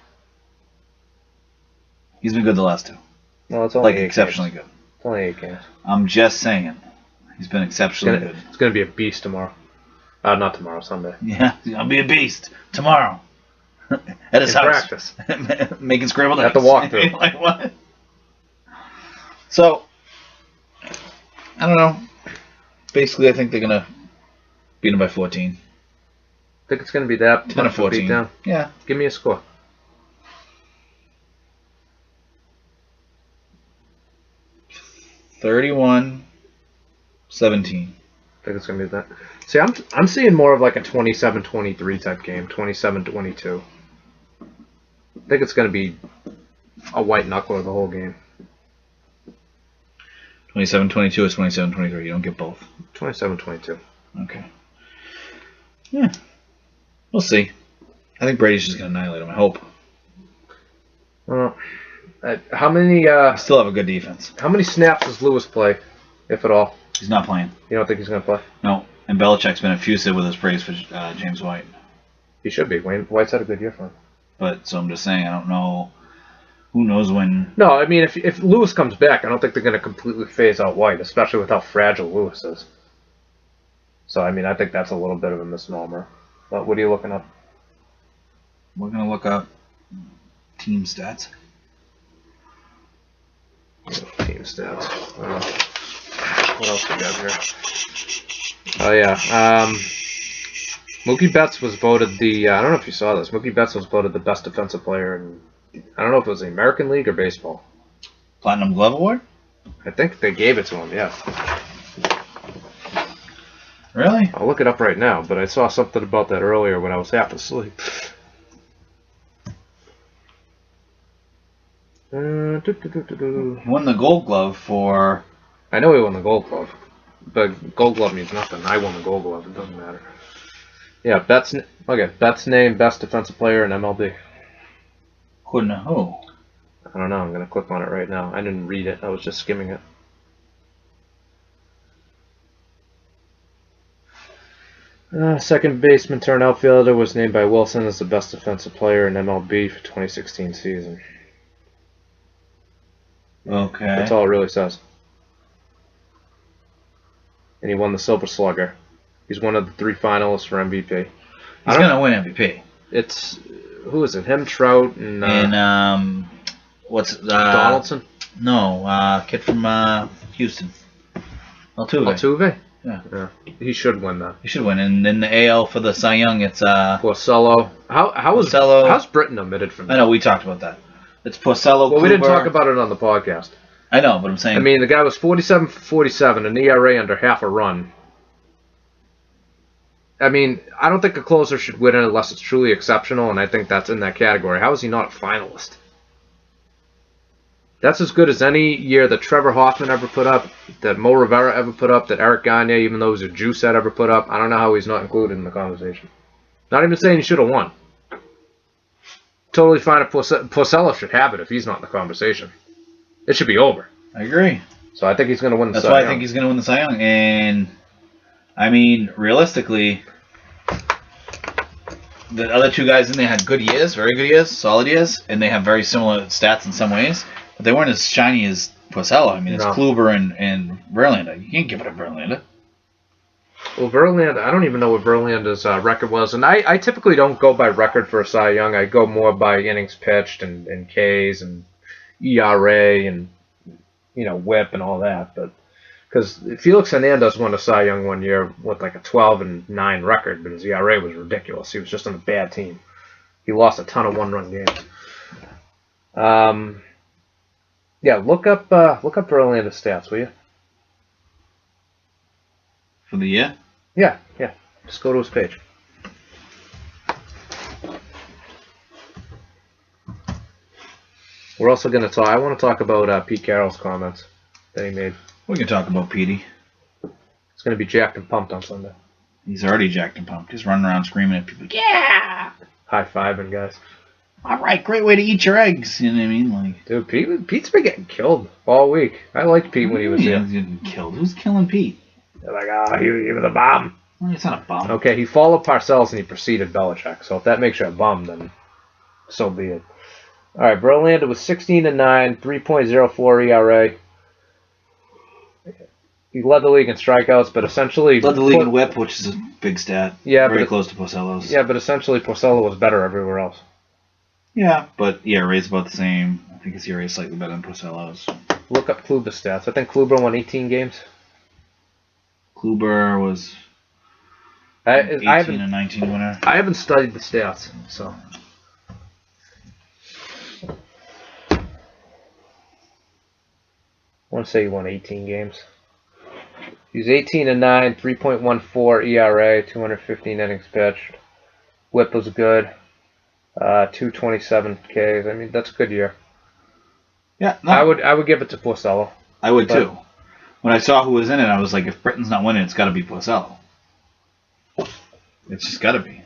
He's been good the last 2. No, it's only like exceptionally good. It's only 8 games. I'm just saying. He's been exceptionally good. It's gonna be a beast tomorrow. Not tomorrow, Sunday. Yeah, he's gonna be a beast tomorrow. At his house. Practice. Making scrambled eggs. At the walkthrough. Like what? So, I don't know. Basically, I think they're gonna beat him by 14. Think it's gonna be that 10 or 14. beatdown? Yeah. Give me a score. 31-17. Think it's gonna be that. See, I'm seeing more of like a 27-23 type game, 27-22. I think it's gonna be a white knuckler the whole game. 27-22 or 27-23. You don't get both. 27-22. Okay. Yeah. We'll see. I think Brady's just gonna annihilate him. I hope. Well, how many? Still have a good defense. How many snaps does Lewis play, if at all? He's not playing. You don't think he's gonna play? No. And Belichick's been effusive with his praise for James White. He should be. White's had a good year for him. But so I'm just saying, I don't know. Who knows when? No, I mean, if Lewis comes back, I don't think they're going to completely phase out White, especially with how fragile Lewis is. So, I mean, I think that's a little bit of a misnomer. But what are you looking up? We're gonna look up team stats. Team stats. What else we got here? Oh yeah, Mookie Betts was voted the. I don't know if you saw this. Mookie Betts was voted the best defensive player in. I don't know if it was the American League or baseball. Platinum Glove Award? I think they gave it to him. Yeah. Really? I'll look it up right now, but I saw something about that earlier when I was half asleep. He won the Gold Glove for. I know he won the Gold Glove, but Gold Glove means nothing. I won the Gold Glove. It doesn't matter. Yeah, Betts. Okay, Betts named best defensive player in MLB. Couldn't know who. I don't know. I'm gonna click on it right now. I didn't read it. I was just skimming it. Second baseman turned outfielder was named by Wilson as the best defensive player in MLB for 2016 season. Okay. That's all it really says. And he won the Silver Slugger. He's one of the 3 finalists for MVP. He's gonna win MVP. It's who is it? Him, Trout, and what's Donaldson? No, kid from Houston. Altuve. Altuve? Yeah. He should win that. He should win. And in the AL for the Cy Young, it's Porcello. How's Britain omitted from that? I know we talked about that. It's Porcello. Well, we didn't talk about it on the podcast. I know, but I'm saying. I mean, the guy was 47 for 47, an ERA under half a run. I mean, I don't think a closer should win it unless it's truly exceptional, and I think that's in that category. How is he not a finalist? That's as good as any year that Trevor Hoffman ever put up, that Mo Rivera ever put up, that Eric Gagne, even though he was a juice head, ever put up. I don't know how he's not included in the conversation. Not even saying he should have won. Totally fine if Porcello should have it if he's not in the conversation. It should be over. I agree. So I think he's going to win the That's Cy why Young. I think he's going to win the Cy Young. And, I mean, realistically, the other two guys in there had good years, very good years, solid years, and they have very similar stats in some ways. But they weren't as shiny as Porcello. I mean, it's Kluber and Verlander. You can't give it to Verlander. Well, Verlander, I don't even know what Verlander's record was. And I typically don't go by record for a Cy Young. I go more by innings pitched and Ks and ERA and, you know, whip and all that. But because Felix Hernandez won a Cy Young one year with like a 12-9 record, but his ERA was ridiculous. He was just on a bad team. He lost a ton of one-run games. Yeah, look up Verlander's stats, will you? For the year? Yeah. Just go to his page. We're also going to talk. I want to talk about Pete Carroll's comments that he made. We can talk about Petey. It's going to be jacked and pumped on Sunday. He's already jacked and pumped. He's running around screaming at people. Yeah! High-fiving, guys. All right, great way to eat your eggs. You know what I mean? Like, dude, Pete's been getting killed all week. I liked Pete when he was here. He's getting killed. Who's killing Pete? They're like, oh, he was a bum. Well, it's not a bum. Okay, he followed Parcells and he preceded Belichick. So if that makes you a bum, then so be it. All right, Verlander was 16-9, 3.04 ERA. He led the league in strikeouts, but essentially led the league in WHIP, which is a big stat. Yeah, very close to Porcello's. Yeah, but essentially Porcello was better everywhere else. Yeah, but ERA's about the same. I think his ERA is slightly better than Porcello's. Look up Kluber's stats. I think Kluber won 18 games. Kluber was 18 and 19 winner. I haven't studied the stats, so. I want to say he won 18 games. He was 18-9, 3.14 ERA, 215 innings pitched. WHIP was good. 227 Ks. I mean, that's a good year. Yeah, no. I would give it to Porcello. I would too. When I saw who was in it, I was like, if Britton's not winning, it's got to be Porcello. It's just got to be.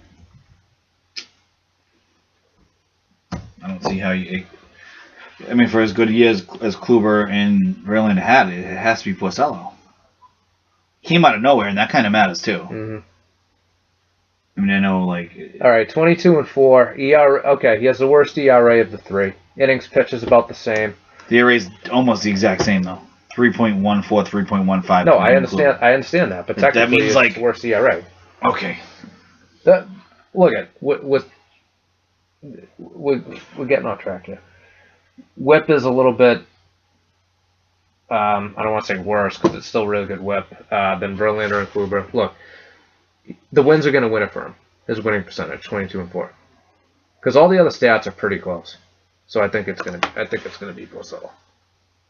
I don't see how you. I mean, for as good years as Kluber and Verlander had, it has to be Porcello. Came out of nowhere, and that kind of matters too. Mm-hmm. I mean, I know, like. All right, 22-4 ERA. Okay, he has the worst ERA of the three. Innings pitch is about the same. The ERA is almost the exact same though. 3.14, 3.15. No, I understand. I understand that, but technically, that means it's like the worst ERA. Okay. Look at we're getting off track here. WHIP is a little bit. I don't want to say worse because it's still really good WHIP than Verlander and Kluber. Look, the wins are going to win it for him. His winning percentage, 22-4, because all the other stats are pretty close. So I think it's going to be Porcello.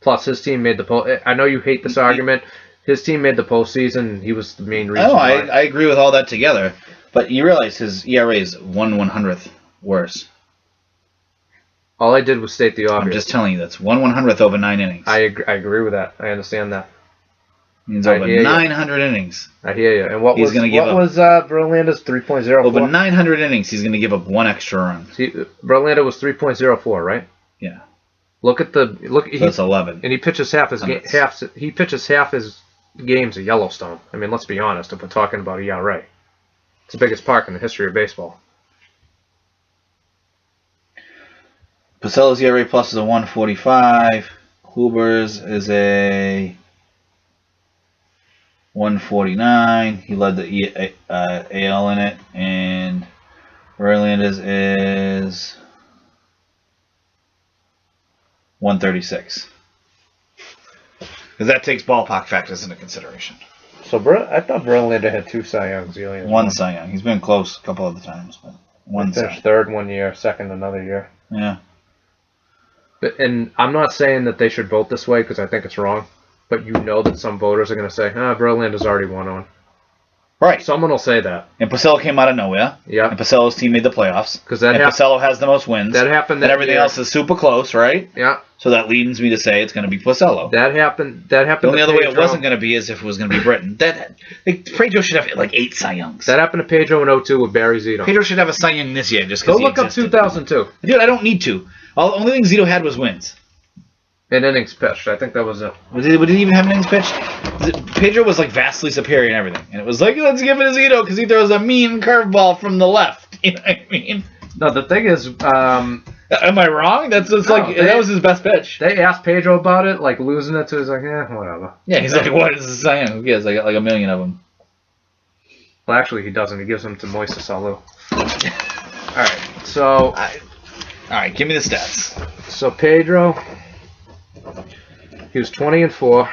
Plus, his team made the I know you hate this argument. His team made the postseason. He was the main reason. Oh, I agree with all that together. But you realize his ERA is 1/100th worse. All I did was state the obvious. I'm just telling you, that's 1/100th over 9 innings. I agree with that. I understand that. Means over 900 innings. I hear you. And what was Verlander's 3.04? Over 900 innings, he's going to give up one extra run. See, Verlander was 3.04, right? Yeah. Look at the look. So that's 11. And he pitches half his games at Yellowstone. I mean, let's be honest. If we're talking about ERA, it's the biggest park in the history of baseball. Porcello's ERA plus is a 145. Kluber's is a 149. He led the AL in it, and Verlander's is 136. Because that takes ballpark factors into consideration. So I thought Verlander had 2 Cy Youngs. One Cy Young. He's been close a couple other times, but one Cy. Finished third one year, second another year. Yeah. And I'm not saying that they should vote this way because I think it's wrong. But you know that some voters are going to say, Verlander's already won on. Right. Someone will say that. And Porcello came out of nowhere. Yeah. And Porcello's team made the playoffs. Because that Porcello has the most wins. That happened. And everything else is super close, right? Yeah. So that leads me to say it's going to be Porcello. That happened. The only other way it wasn't going to be is if it was going to be Britton. Pedro should have like 8 Cy Youngs. That happened to Pedro in 2002 with Barry Zito. Pedro should have a Cy Young this year just Go because he look up existed. 2002. Dude, I don't need to. The only thing Zito had was wins. And innings pitched. I think that was it. Did he even have innings pitched? Pedro was like vastly superior in everything. And it was like, let's give it to Zito because he throws a mean curveball from the left. You know what I mean? No, the thing is... Am I wrong? That was his best pitch. They asked Pedro about it, like losing it, so he's like, whatever. Yeah, he's like, what is this Cy Young? Who cares? I got like a million of them. Well, actually, he doesn't. He gives them to Moises Alou. Alright, so... Alright, give me the stats. So Pedro, he was 20-4,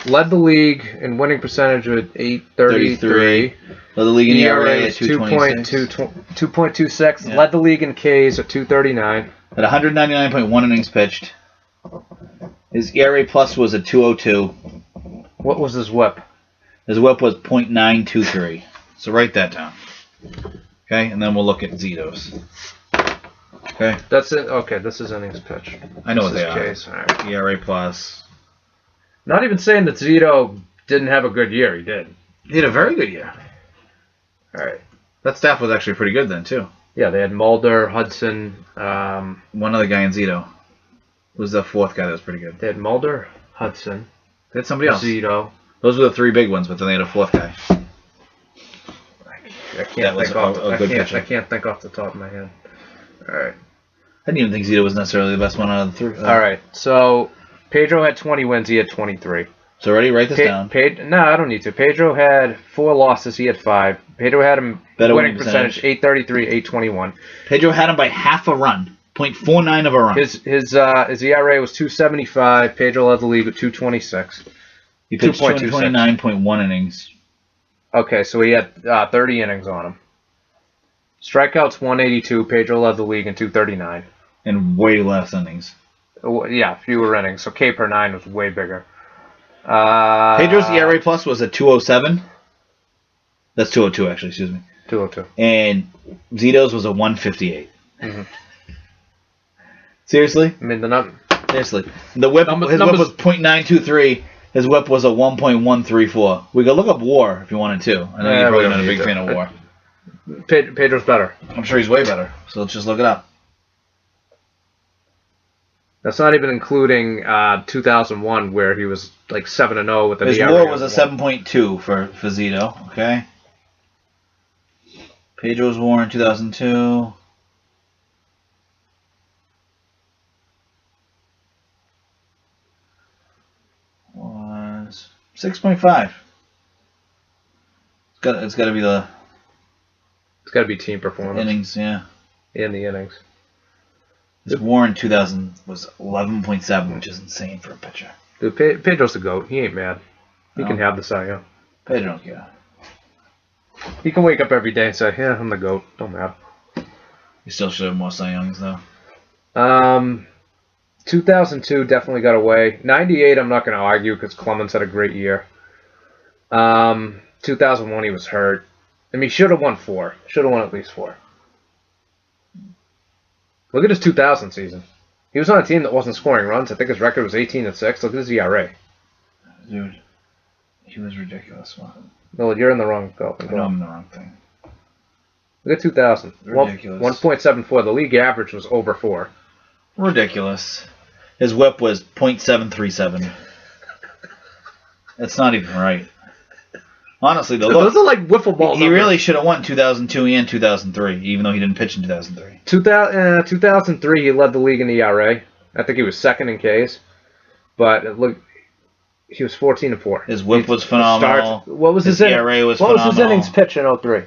led the league in winning percentage with 833. Led the league in ERA at 2.26. Yeah. Led the league in Ks at 239. At 199.1 innings pitched. His ERA plus was at 202. What was his whip? His whip was .923. So write that down. Okay, and then we'll look at Zito's. Okay. That's it. Okay, this is innings pitched. I know what This they is are. Ks. All right. ERA plus. Not even saying that Zito didn't have a good year. He did. He had a very good year. All right. That staff was actually pretty good then, too. Yeah, they had Mulder, Hudson. One other guy in Zito. Who was the fourth guy that was pretty good? They had Mulder, Hudson, They had somebody else. Zito. Those were the 3 big ones, but then they had a fourth guy. I can't think off the top of my head. All right. I didn't even think Zito was necessarily the best one out of the 3. All right. So Pedro had 20 wins. He had 23. So ready? Write this down. No, I don't need to. Pedro had 4 losses. He had 5. Pedro had him Better winning percentage 833, 821. Pedro had him by half a run. 0.49 of a run. His ERA was 275. Pedro led the league with 226. He pitched 29.1 innings. Okay, so he had 30 innings on him. Strikeouts 182. Pedro led the league in 239. And way less innings. Yeah, fewer innings. So K per 9 was way bigger. Pedro's ERA plus was a 207. That's 202 actually, excuse me. 202. And Zito's was a 158. Mm-hmm. Seriously? I mean, Seriously. The whip, his whip was .923. His whip was a 1.134. We could look up WAR if you wanted to. I know you're probably not a big fan of WAR. Pedro's better. I'm sure he's way better. So let's just look it up. That's not even including 2001, where he was like 7-0 with an His ERA. WAR was a 7.2 for Zito. Okay. Pedro's WAR in 2002. Was 6.5. It's got to be the It's got to be team performance innings, yeah. in the innings. His WAR in 2000 was 11.7, which is insane for a pitcher. Dude, Pedro's the GOAT. He ain't mad. He can No. have the Cy Young. Pedro don't care. He can wake up every day and say, "Yeah, I'm the GOAT. Don't matter." He still should have more Cy Youngs though. 2002 definitely got away. 98, I'm not going to argue because Clemens had a great year. 2001, he was hurt. I mean, he should have won 4. Should have won at least 4. Look at his 2000 season. He was on a team that wasn't scoring runs. I think his record was 18-6. Look at his ERA. Dude, he was ridiculous. No, you're in the wrong go. I know I'm in the wrong thing. Look at 2000. Ridiculous. 1.74. The league average was over 4. Ridiculous. His whip was .737. That's not even right. Honestly, though, look, Those are like wiffle ball he numbers. really should have won 2002 and 2003, even though he didn't pitch in 2003. 2003, he led the league in ERA. I think he was second in Ks. But look, he was 14-4. His whip was phenomenal. What was his ERA was What was his phenomenal. innings pitch in 03?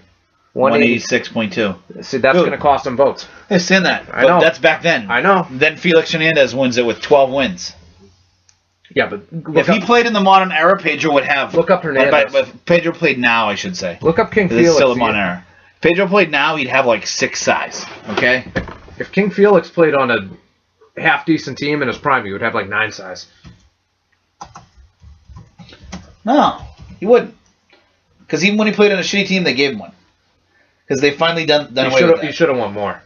186.2. See, that's going to cost him votes. I understand that. I know. But that's back then. I know. Then Felix Hernandez wins it with 12 wins. Yeah, but If he played in the modern era, Pedro would have. Look up Hernandez. If Pedro played now, I should say. Look up King It's Felix. still a modern era. If Pedro played now, he'd have like 6 size. Okay? If King Felix played on a half-decent team in his prime, he would have like 9 size. No, he wouldn't. Because even when he played on a shitty team, they gave him one. Because they finally done away with that. He should have won more.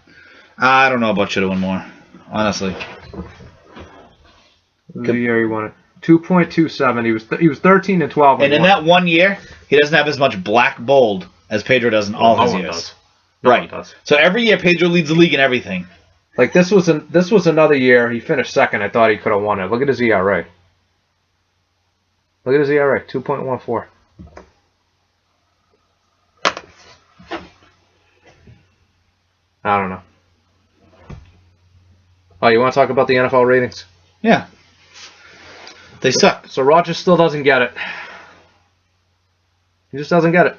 I don't know about should have won more, honestly. The year he won it. 2.27. He was 13 and 12. And in that 1 year, he doesn't have as much black bold as Pedro does in all his years. Right. So every year, Pedro leads the league in everything. Like this was another year he finished second. I thought he could have won it. Look at his ERA. Look at his ERA, 2.14. I don't know. Oh, you want to talk about the NFL ratings? Yeah. They suck. So Rogers still doesn't get it. He just doesn't get it.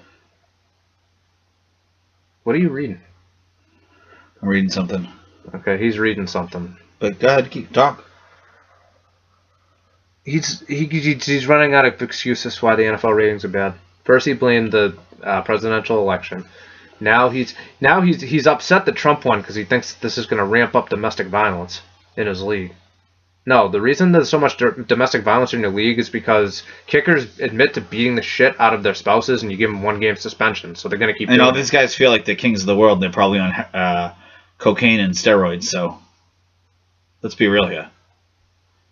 What are you reading? I'm reading something. Okay, he's reading something. But go ahead, keep talk. He's running out of excuses why the NFL ratings are bad. First, he blamed the presidential election. Now he's upset that Trump won because he thinks this is going to ramp up domestic violence in his league. No, the reason there's so much domestic violence in your league is because kickers admit to beating the shit out of their spouses, and you give them 1 game suspension, so they're going to keep. And all these guys feel like they're kings of the world. And they're probably on cocaine and steroids. So let's be real here.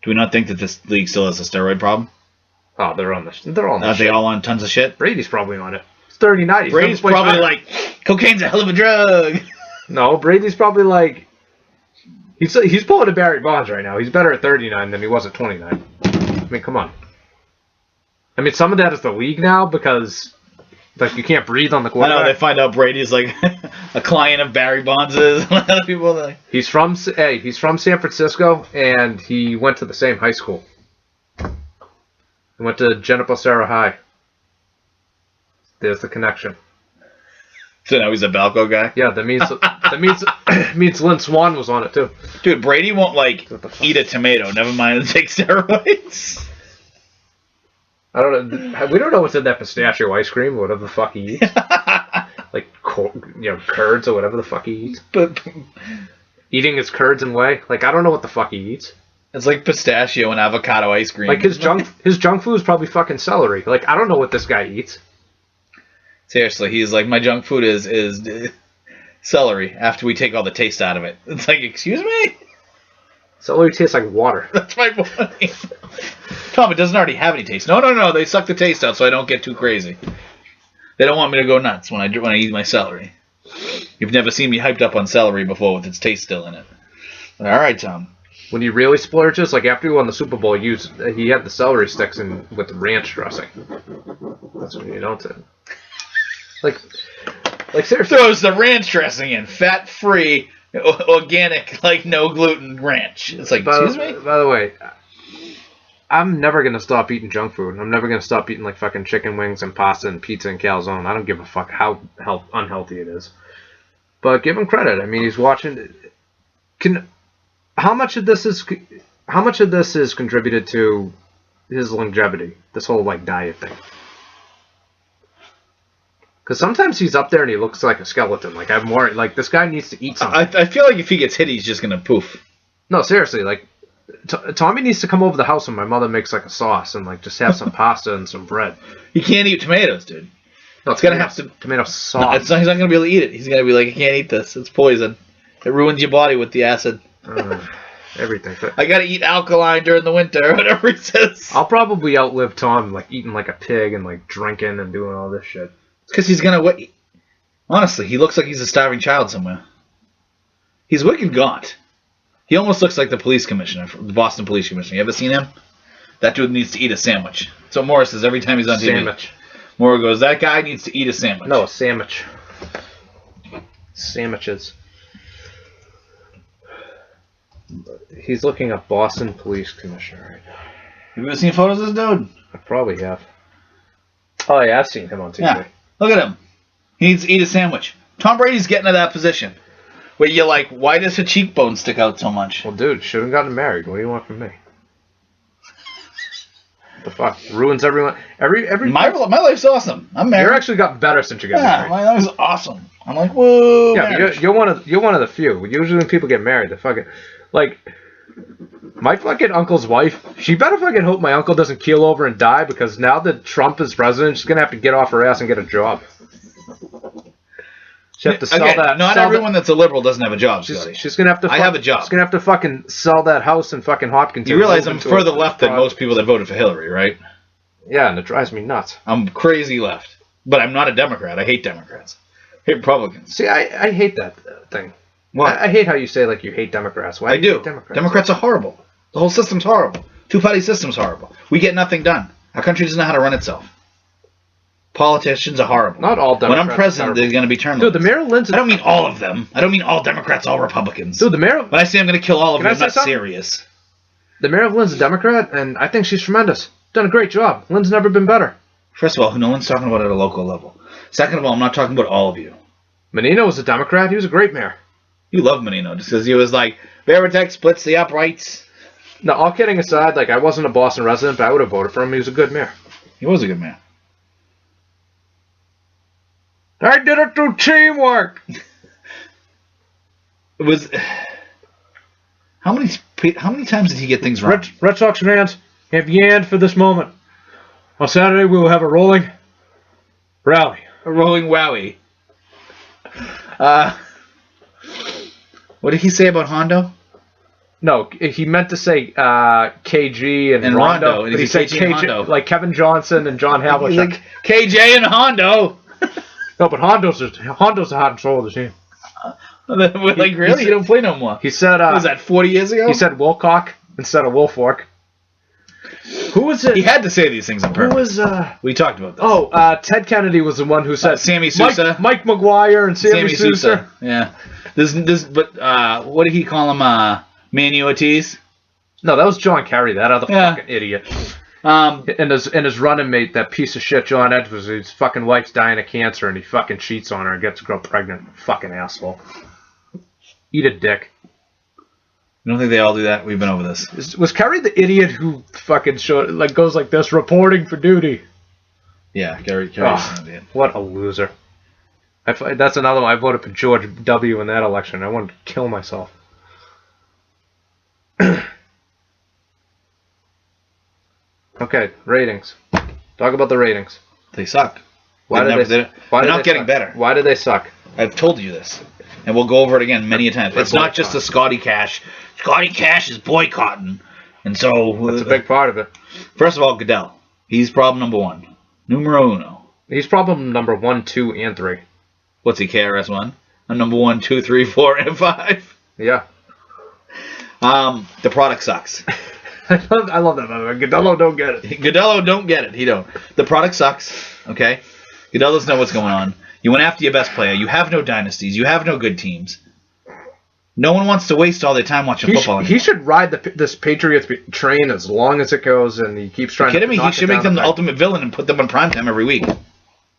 Do we not think that this league still has a steroid problem? Oh, they're on They're all on Are they all on tons of shit? Brady's probably on it. It's 39. Brady's probably like, cocaine's a hell of a drug. No, Brady's probably like, he's pulling a Barry Bonds right now. He's better at 39 than he was at 29. I mean, come on. I mean, some of that is the league now because, like, you can't breathe on the quarterback. I know, they find out Brady's like a client of Barry Bonds. People like, he's from San Francisco, and he went to the same high school. He went to Juniper Serra High. There's the connection. So now he's a Balco guy? Yeah, that means Lynn Swan was on it too. Dude, Brady won't like eat a tomato, never mind take steroids. I don't know. We don't know what's in that pistachio ice cream or whatever the fuck he eats. Like, curds or whatever the fuck he eats. But eating his curds and whey. Like, I don't know what the fuck he eats. It's like pistachio and avocado ice cream. Like, his junk food is probably fucking celery. Like, I don't know what this guy eats. Seriously, he's like, my junk food is celery after we take all the taste out of it. It's like, excuse me? Celery tastes like water. That's my point. Tom, it doesn't already have any taste. No. They suck the taste out so I don't get too crazy. They don't want me to go nuts when I eat my celery. You've never seen me hyped up on celery before with its taste still in it. All right, Tom. When he really splurges, like after he won the Super Bowl, he had the celery sticks with ranch dressing. That's what you don't do. Like seriously. Throws the ranch dressing in, fat-free, organic, like no gluten ranch. It's like, excuse me? By the way, I'm never going to stop eating junk food. I'm never going to stop eating like fucking chicken wings and pasta and pizza and calzone. I don't give a fuck how unhealthy it is. But give him credit. I mean, he's watching. How much of this is contributed to his longevity? This whole like diet thing. Because sometimes he's up there and he looks like a skeleton. Like I'm more like this guy needs to eat something. I feel like if he gets hit, he's just gonna poof. No, seriously. Like Tommy needs to come over the house when my mother makes like a sauce and like just have some pasta and some bread. He can't eat tomatoes, dude. No, it's gonna have to tomato sauce. No, he's not gonna be able to eat it. He's gonna be like, I can't eat this. It's poison. It ruins your body with the acid. Everything. I gotta eat alkaline during the winter, or whatever he says. I'll probably outlive Tom, like eating like a pig and like drinking and doing all this shit. Because he's gonna wait. Honestly, he looks like he's a starving child somewhere. He's wicked gaunt. He almost looks like the police commissioner, the Boston police commissioner. You ever seen him? That dude needs to eat a sandwich. So Morris says every time he's on TV. Sandwich. Morris goes, that guy needs to eat a sandwich. No, a sandwich. Sandwiches. He's looking up Boston police commissioner right now. Have you ever seen photos of this dude? I probably have. Oh yeah, I've seen him on TV. Yeah. Look at him. He needs to eat a sandwich. Tom Brady's getting to that position where you're like, why does her cheekbone stick out so much? Well, dude, should have gotten married. What do you want from me? What the fuck? Ruins everyone. My life's awesome. I'm married. You're actually got better since you got married. My life's awesome. I'm like, whoa. Yeah, you're one of the few. Usually when people get married, they fucking like My fucking uncle's wife, she better fucking hope my uncle doesn't keel over and die, because now that Trump is president, she's gonna have to get off her ass and get a job. She have to sell that. Not everyone that's a liberal doesn't have a job, Scotty. She's gonna have to. I have a job. She's gonna have to fucking sell that house in fucking Hopkins. You realize I'm further left than most people that voted for Hillary, right? Yeah, and it drives me nuts. I'm crazy left, but I'm not a Democrat. I hate Democrats. I hate Republicans. See, I hate that thing. What? I hate how you say, like, you hate Democrats. Why I do. Democrats? Democrats are horrible. The whole system's horrible. Two-party system's horrible. We get nothing done. Our country doesn't know how to run itself. Politicians are horrible. Not all Democrats. When I'm president, they're going to be term Dude, the mayor of Lindsay. I don't mean all of them. I don't mean all Democrats, all Republicans. Dude, the mayor. When I say I'm going to kill all of them, I'm not something? serious. The mayor of Lynn's a Democrat, and I think she's tremendous. Done a great job. Lynn's never been better. First of all, no one's talking about it at a local level. Second of all, I'm not talking about all of you. Menino was a Democrat. He was a great mayor. You love Menino just because he was like, Veritech splits the uprights. No, all kidding aside, like, I wasn't a Boston resident, but I would have voted for him. He was a good mayor. He was a good man. I did it through teamwork. It was. How many times did he get things wrong? Red Sox fans have yearned for this moment. On Saturday, we will have a rolling rally. A rolling wowie. What did he say about Hondo? No, he meant to say KG and Rondo, and but he said KJ, like Kevin Johnson and John Havlicek. Like KJ and Hondo. No, but Hondo's the heart and soul of the team. Like, really? You don't play no more. He said... was that 40 years ago? He said Wilcock instead of Wilfork. Who was it? He had to say these things on purpose. Who was... We talked about this. Ted Kennedy was the one who said... Sammy Sousa. Mike McGuire and Sammy Sousa. Yeah. But what did he call him? Manu Ortiz? No, that was John Kerry, that other fucking idiot. And his running mate, that piece of shit, John Edwards, his fucking wife's dying of cancer, and he fucking cheats on her and gets a girl pregnant. Fucking asshole. Eat a dick. You don't think they all do that? We've been over this. Was Kerry the idiot who fucking goes like this, reporting for duty? Yeah, Kerry's an idiot. What a loser. That's another one. I voted for George W. in that election. I wanted to kill myself. Okay, ratings. Talk about the ratings. They suck. They're not getting better. Why do they suck? I've told you this, and we'll go over it again many times. It's not just the Scotty Cash. Scotty Cash is boycotting, and so that's a big part of it. First of all, Goodell. He's problem number one. Numero uno. He's problem number 1, 2, and 3. What's he, KRS-One? I'm number 1, 2, 3, 4, and 5. Yeah. The product sucks. I love that, by the way. Godello don't get it. Godello don't get it. He don't. The product sucks. Okay? Godello doesn't know what's going on. You went after your best player. You have no dynasties. You have no good teams. No one wants to waste all their time watching football anymore. He should ride this Patriots train as long as it goes, and he keeps trying to... Kidding me? He should make them the ultimate villain and put them on primetime every week.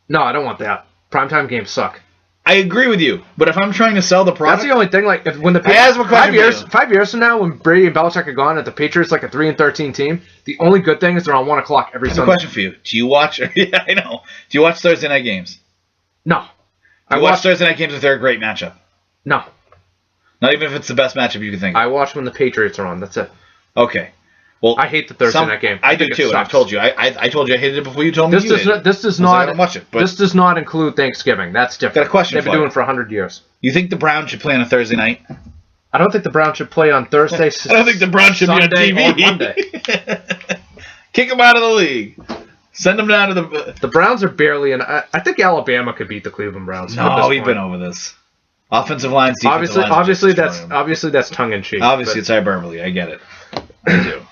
No, I don't want that. Primetime games suck. I agree with you, but if I'm trying to sell the product... That's the only thing, like, when the Patriots... 5 years from now, when Brady and Belichick are gone, at the Patriots like a 3-13 team, the only good thing is they're on 1 o'clock every Sunday. I have a question for you. Do you watch... Yeah, I know. Do you watch Thursday night games? No. Do you watch Thursday night games if they're a great matchup? No. Not even if it's the best matchup you can think of? I watch when the Patriots are on. That's it. Okay. Well, I hate the Thursday night game. I do too, and I've told you. I told you I hated it before you told me This does not include Thanksgiving. That's different. Got a question They've been doing it for 100 years. You think the Browns should play on a Thursday night? I don't think the Browns should play on Thursday. I don't think the Browns should Sunday be on TV. Or Monday. Kick them out of the league. Send them down to the... The Browns are barely in... I think Alabama could beat the Cleveland Browns. No, we've been over this. Offensive lines, defensive lines. Obviously that's tongue in cheek. Obviously, it's hyperbole. I get it. I do.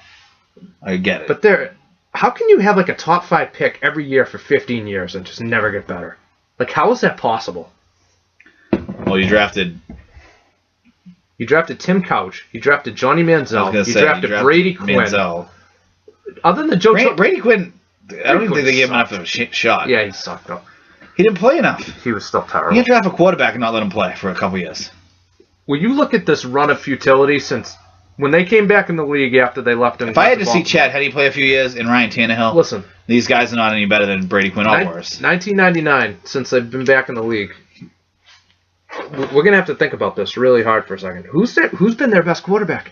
I get it. But how can you have like a top 5 pick every year for 15 years and just never get better? Like, how is that possible? Well, you drafted Tim Couch. You drafted Johnny Manziel. You drafted Brady Quinn. Manziel. Other than Joe... Brady Quinn... I don't think they gave him enough of a shot. Yeah, he sucked though. He didn't play enough. He was still terrible. You can't draft a quarterback and not let him play for a couple years. When you look at this run of futility since when they came back in the league after they left him... If I had to see Chad Henne play a few years and Ryan Tannehill... Listen. These guys are not any better than Brady Quinn or worse. 1999, since they've been back in the league. We're going to have to think about this really hard for a second. Who's been their best quarterback?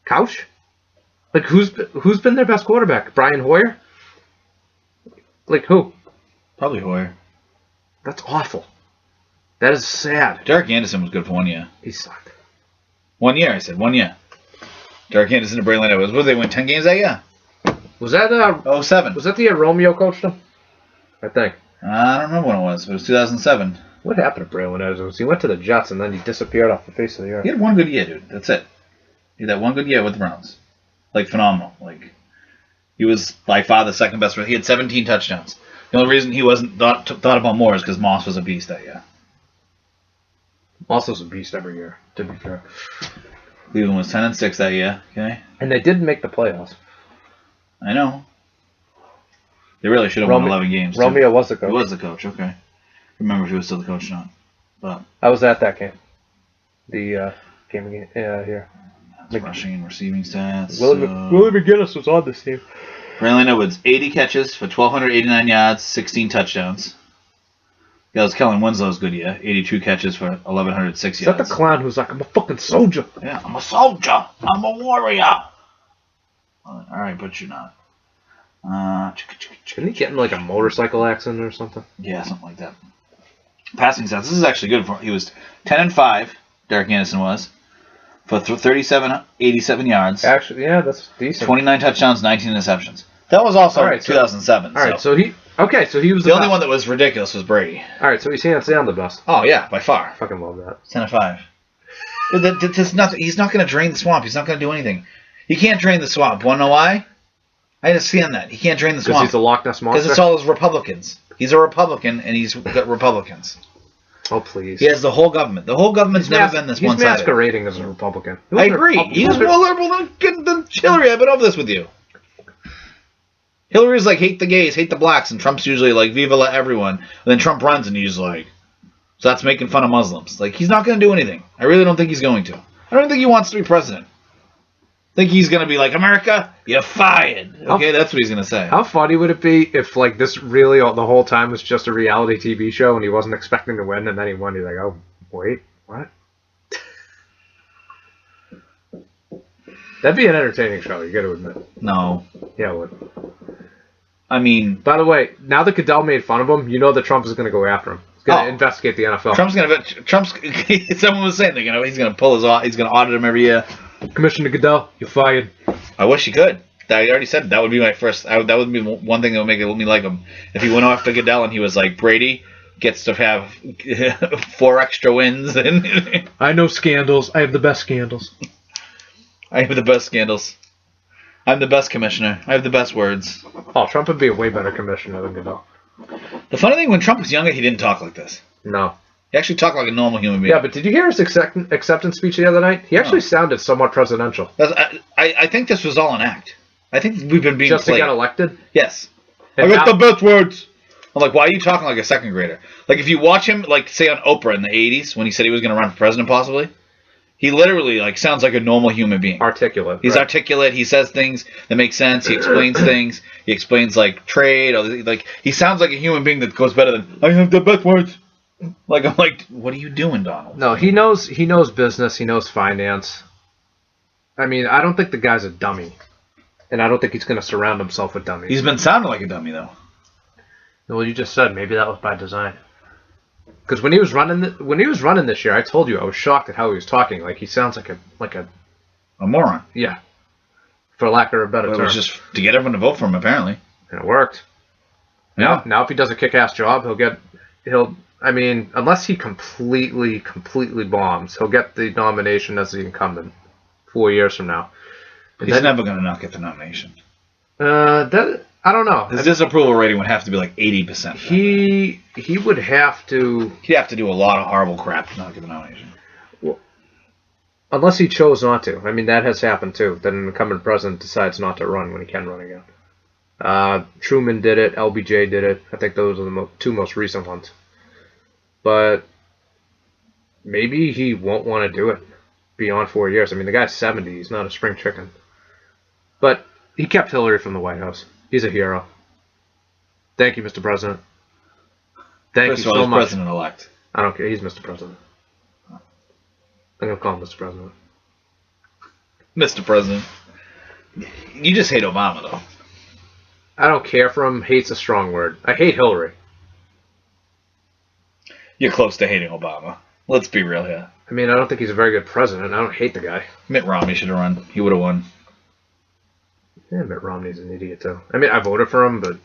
Couch? Like, who's been their best quarterback? Brian Hoyer? Like, who? Probably Hoyer. That's awful. That is sad. Derek Anderson was good for 1 year. He sucked. 1 year, I said. 1 year. Derek Anderson and Braylon Edwards. What did they win? 10 games that year? Was that 07. Was that the year Romeo coached them? I think. I don't remember when it was. It was 2007. What happened to Braylon Edwards? He went to the Jets and then he disappeared off the face of the earth. He had one good year, dude. That's it. He had that one good year with the Browns. Like, phenomenal. Like, he was by far the second best. He had 17 touchdowns. The only reason he wasn't thought about more is because Moss was a beast that year. Moss was a beast every year, to be fair. Cleveland was 10-6 that year. Okay. And they did make the playoffs. I know. They really should have won 11 games. Romeo was the coach. He was the coach, okay. I remember if he was still the coach or not. But I was at that game. The game here. Rushing and receiving stats. Willie McGinnis was on this team. Braylon Edwards, 80 catches for 1,289 yards, 16 touchdowns. That was Kellen Winslow's good year. 82 catches for 1,106 yards. Is that the clown who's like, I'm a fucking soldier? Yeah, I'm a soldier. I'm a warrior. All right, but you're not. Didn't he get in like a motorcycle accident or something? Yeah, something like that. Passing stats. This is actually good for him. He was 10-5. Derek Anderson was for 87 yards. Actually, yeah, that's decent. 29 touchdowns, 19 interceptions. That was also 2007. All right, so he was the only one that was ridiculous was Brady. All right, so he's hands down the best. Oh yeah, by far. I fucking love that. 10-5. He's not going to drain the swamp. He's not going to do anything. He can't drain the swamp. Want to know why? I understand that. He can't drain the swamp. Because he's a Loch Ness monster? Because it's all his Republicans. He's a Republican, and he's got Republicans. Oh, please. He has the whole government. The whole government's never been this one-sided. He's masquerading as a Republican. I agree. He's more liberal than Hillary. I've been over this with you. Hillary's like, hate the gays, hate the blacks, and Trump's usually like, viva la everyone. And then Trump runs, and he's like, so that's making fun of Muslims. Like, he's not going to do anything. I really don't think he's going to. I don't think he wants to be president. I think he's going to be like, America, you're fired. Okay, that's what he's going to say. How funny would it be if, like, this really the whole time was just a reality TV show and he wasn't expecting to win, and then he won, he's like, oh, wait, what? That'd be an entertaining show, you got to admit. No. Yeah, it would. I mean... By the way, now that Goodell made fun of him, you know that Trump is going to go after him. He's going to investigate the NFL. Someone was saying he's going to pull he's going to audit him every year. Commissioner Goodell, you're fired. I wish he could. I already said that would be my first. That would be one thing that would make me like him. If he went after Goodell and he was like, Brady gets to have 4 extra wins. I know scandals. I have the best scandals. I have the best scandals. I'm the best commissioner. I have the best words. Oh, Trump would be a way better commissioner than Goodell. The funny thing, when Trump was younger, he didn't talk like this. No. He actually talked like a normal human being. Yeah, but did you hear his acceptance speech the other night? He actually sounded somewhat presidential. I think this was all an act. I think we've been being just played. to get elected? Yes. And I got the best words. I'm like, why are you talking like a second grader? Like, if you watch him, like, say on Oprah in the 80s, when he said he was going to run for president possibly, he literally, like, sounds like a normal human being. Articulate. He's articulate. He says things that make sense. He explains things. He explains, like, trade. Like, he sounds like a human being that goes better than, I have the best words. Like, I'm like, what are you doing, Donald? No, he knows business. He knows finance. I mean, I don't think the guy's a dummy. And I don't think he's going to surround himself with dummies. He's been sounding like a dummy, though. Well, you just said maybe that was by design. Because when he was running this year, I told you I was shocked at how he was talking. Like, he sounds like a moron. Yeah. For lack of a better term. It was just to get everyone to vote for him, apparently. And it worked. Yeah. Now if he does a kick-ass job, I mean, unless he completely bombs, he'll get the nomination as the incumbent 4 years from now. He's never going to not get the nomination. I don't know. His disapproval rating would have to be like 80%. He would have to... He'd have to do a lot of horrible crap to not get the nomination. Well, unless he chose not to. I mean, that has happened too. That an incumbent president decides not to run when he can run again. Truman did it. LBJ did it. I think those are the two most recent ones. But maybe he won't want to do it beyond 4 years. I mean, the guy's 70. He's not a spring chicken. But he kept Hillary from the White House. He's a hero. Thank you, Mr. President. Thank you so much. President-elect. I don't care. He's Mr. President. I'm going to call him Mr. President. Mr. President. You just hate Obama, though. I don't care for him. Hate's a strong word. I hate Hillary. You're close to hating Obama. Let's be real here. I mean, I don't think he's a very good president. I don't hate the guy. Mitt Romney should have run. He would have won. Yeah, Mitt Romney's an idiot, too. I mean, I voted for him, but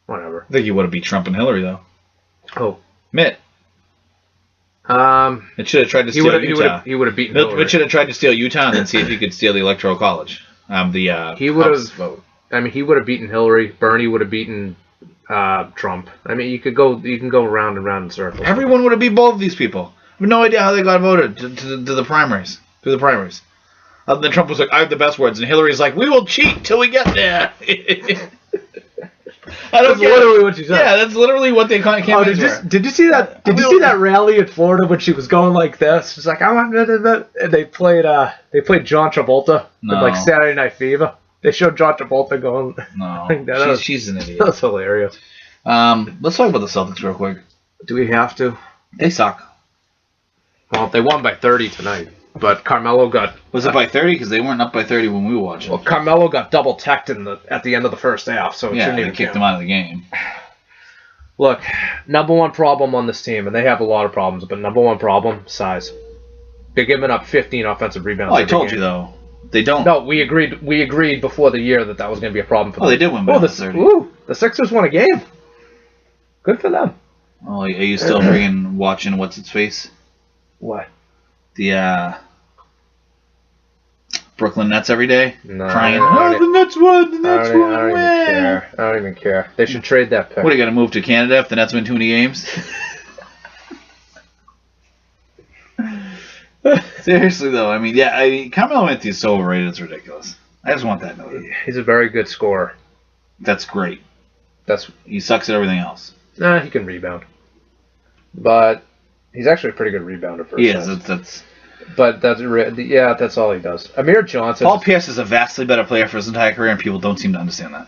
whatever. I think he would have beat Trump and Hillary, though. Oh. Mitt. It should have tried to steal Utah. He would have beaten Hillary. Mitt should have tried to steal Utah and then see if he could steal the Electoral College. He would have vote. I mean, he would have beaten Hillary. Bernie would have beaten Trump. I mean, you can go round and round in circles. Everyone would have beat both of these people. I have no idea how they got voted to the primaries. Through the primaries. Other than Trump was like, I have the best words, and Hillary's like, we will cheat till we get there. That's literally what she said. Yeah, that's literally what they kind of did you see that? Did you see that rally in Florida when she was going like this? She's like, I want and they played John Travolta with like Saturday Night Fever. They showed John Travolta going. No, she's an idiot. That's hilarious. Let's talk about the Celtics real quick. Do we have to? They suck. Well, they won by 30 tonight, but Carmelo got. Was it by 30? Because they weren't up by 30 when we were watching. Well, Carmelo got double teched at the end of the first half, so it shouldn't even kicked him out of the game. Look, number one problem on this team, and they have a lot of problems, but number one problem, size. They're giving up 15 offensive rebounds. Oh, I told you though. They don't. No, we agreed before the year that was going to be a problem for them. Oh, they did win by 30. The Sixers won a game. Good for them. Oh, are you still freaking watching what's its face? What? The Brooklyn Nets every day? No. Crying, the Nets won, the Nets won. I don't even care. They should trade that pick. What, are you going to move to Canada if the Nets win too many games? Seriously, though, Carmelo Anthony is so overrated, it's ridiculous. I just want that noted. He's a very good scorer. That's great. He sucks at everything else. Nah, he can rebound. But he's actually a pretty good rebounder for He is. But that's all he does. Amir Johnson. Paul Pierce is a vastly better player for his entire career, and people don't seem to understand that.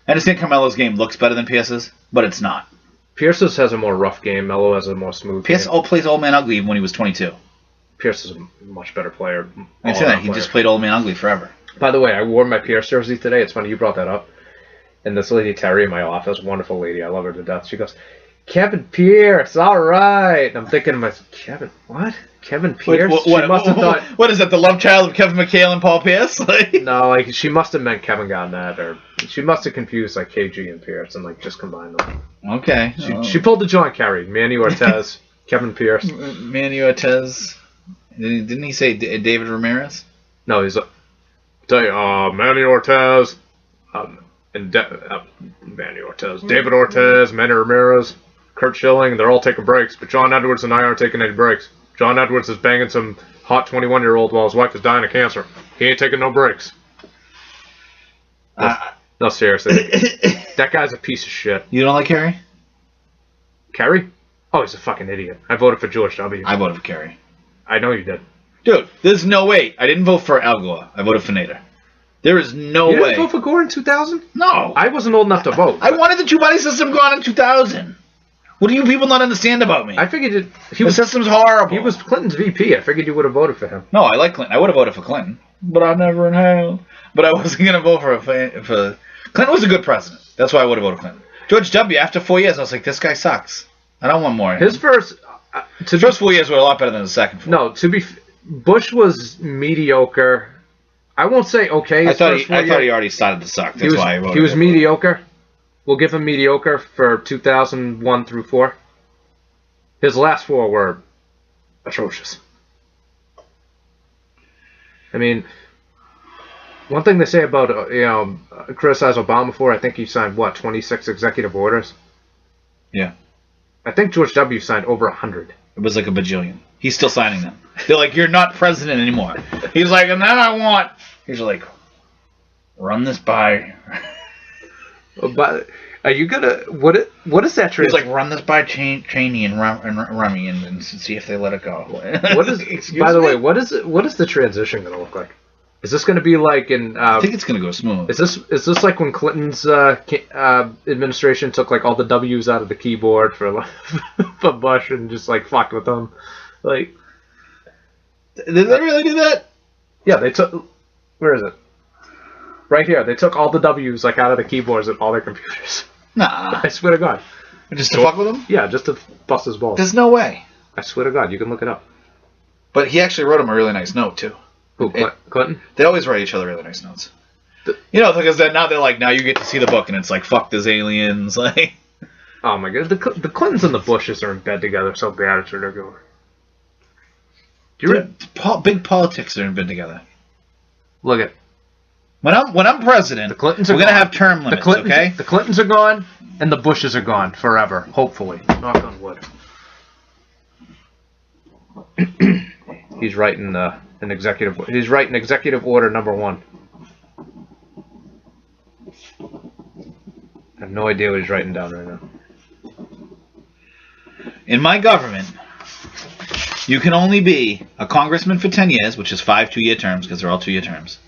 I understand Carmelo's game looks better than Pierce's, but it's not. Pierce's has a more rough game. Melo has a more smooth Pierce game. plays old man ugly even when he was 22. Pierce is a much better player. I say that. He just played old man ugly forever. By the way, I wore my Pierce jersey today. It's funny you brought that up. And this lady, Terry, in my office, wonderful lady. I love her to death. She goes, Kevin Pierce, all right. And I'm thinking to myself, Kevin, what? Kevin Pierce? She must have thought. What is that, the love child of Kevin McHale and Paul Pierce? No, she must have meant Kevin Garnett, or she must have confused KG and Pierce and just combined them. Okay. She pulled the John Kerry, Manny Ortez, Kevin Pierce. Manny Ortez. Didn't he say David Ramirez? No, he's Manny Ortez, Manny Ortez, David Ortez, Manny Ramirez, Kurt Schilling. They're all taking breaks, but John Edwards and I aren't taking any breaks. John Edwards is banging some hot 21-year-old while his wife is dying of cancer. He ain't taking no breaks. No, seriously. That guy's a piece of shit. You don't like Kerry? Kerry? Oh, he's a fucking idiot. I voted for George W. I voted for Kerry. I know you did. Dude, there's no way. I didn't vote for Al Gore. I voted for Nader. There is no way. You didn't vote for Gore in 2000? No. I wasn't old enough to vote. I wanted the two-party system gone in 2000. What do you people not understand about me? I figured the system's horrible. He was Clinton's VP. I figured you would have voted for him. No, I like Clinton. I would have voted for Clinton, but I never in hell. But I wasn't gonna vote for Clinton was a good president. That's why I would have voted for Clinton. George W. After 4 years, I was like, this guy sucks. I don't want more. His first 4 years were a lot better than the second 4. No, Bush was mediocre. I won't say okay. I thought he already started to suck. That's why I voted. He was mediocre. We'll give him mediocre for 2001 through 4. His last 4 were atrocious. I mean, one thing they say about criticize Obama for, I think he signed 26 executive orders. Yeah. I think George W. signed over 100. It was like a bajillion. He's still signing them. They're like, you're not president anymore. He's like, and then I want. He's like, run this by. But are you gonna what is that? He's like, run this by Cheney and Rummy and see if they let it go. What is? By the way, what is the transition gonna look like? Is this gonna be like in? I think it's gonna go smooth. Is this like when Clinton's administration took all the W's out of the keyboard for Bush and just fucked with them? Did they really do that? Yeah, they took. Where is it? Right here. They took all the W's like out of the keyboards of all their computers. Nah. I swear to God. Just to fuck with him? Yeah, just to bust his balls. There's no way. I swear to God, you can look it up. But he actually wrote him a really nice note, too. Who, Clinton? They always write each other really nice notes. Because now they're like, now you get to see the book, and it's like, fuck these aliens. Like, oh my God. The Clintons and the Bushes are in bed together so bad it's ridiculous. Big politics are in bed together. Look at When I'm president, the Clintons are we're gonna have term limits, okay? The Clintons are gone, and the Bushes are gone forever. Hopefully, knock on wood. He's writing an executive. He's writing executive order number 1. I have no idea what he's writing down right now. In my government, you can only be a congressman for 10 years, which is 5 2-year terms because they're all 2-year terms.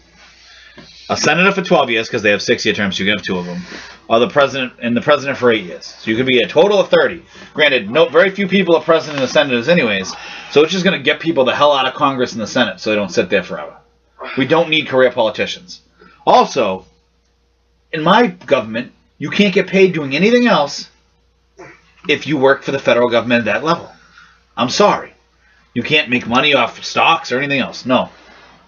A senator for 12 years because they have 6-year terms, so you can have 2 of them. Or the president for 8 years. So you could be a total of 30. Granted, very few people are president and senators anyways, so it's just going to get people the hell out of Congress and the Senate so they don't sit there forever. We don't need career politicians. Also, in my government, you can't get paid doing anything else if you work for the federal government at that level. I'm sorry. You can't make money off stocks or anything else. No.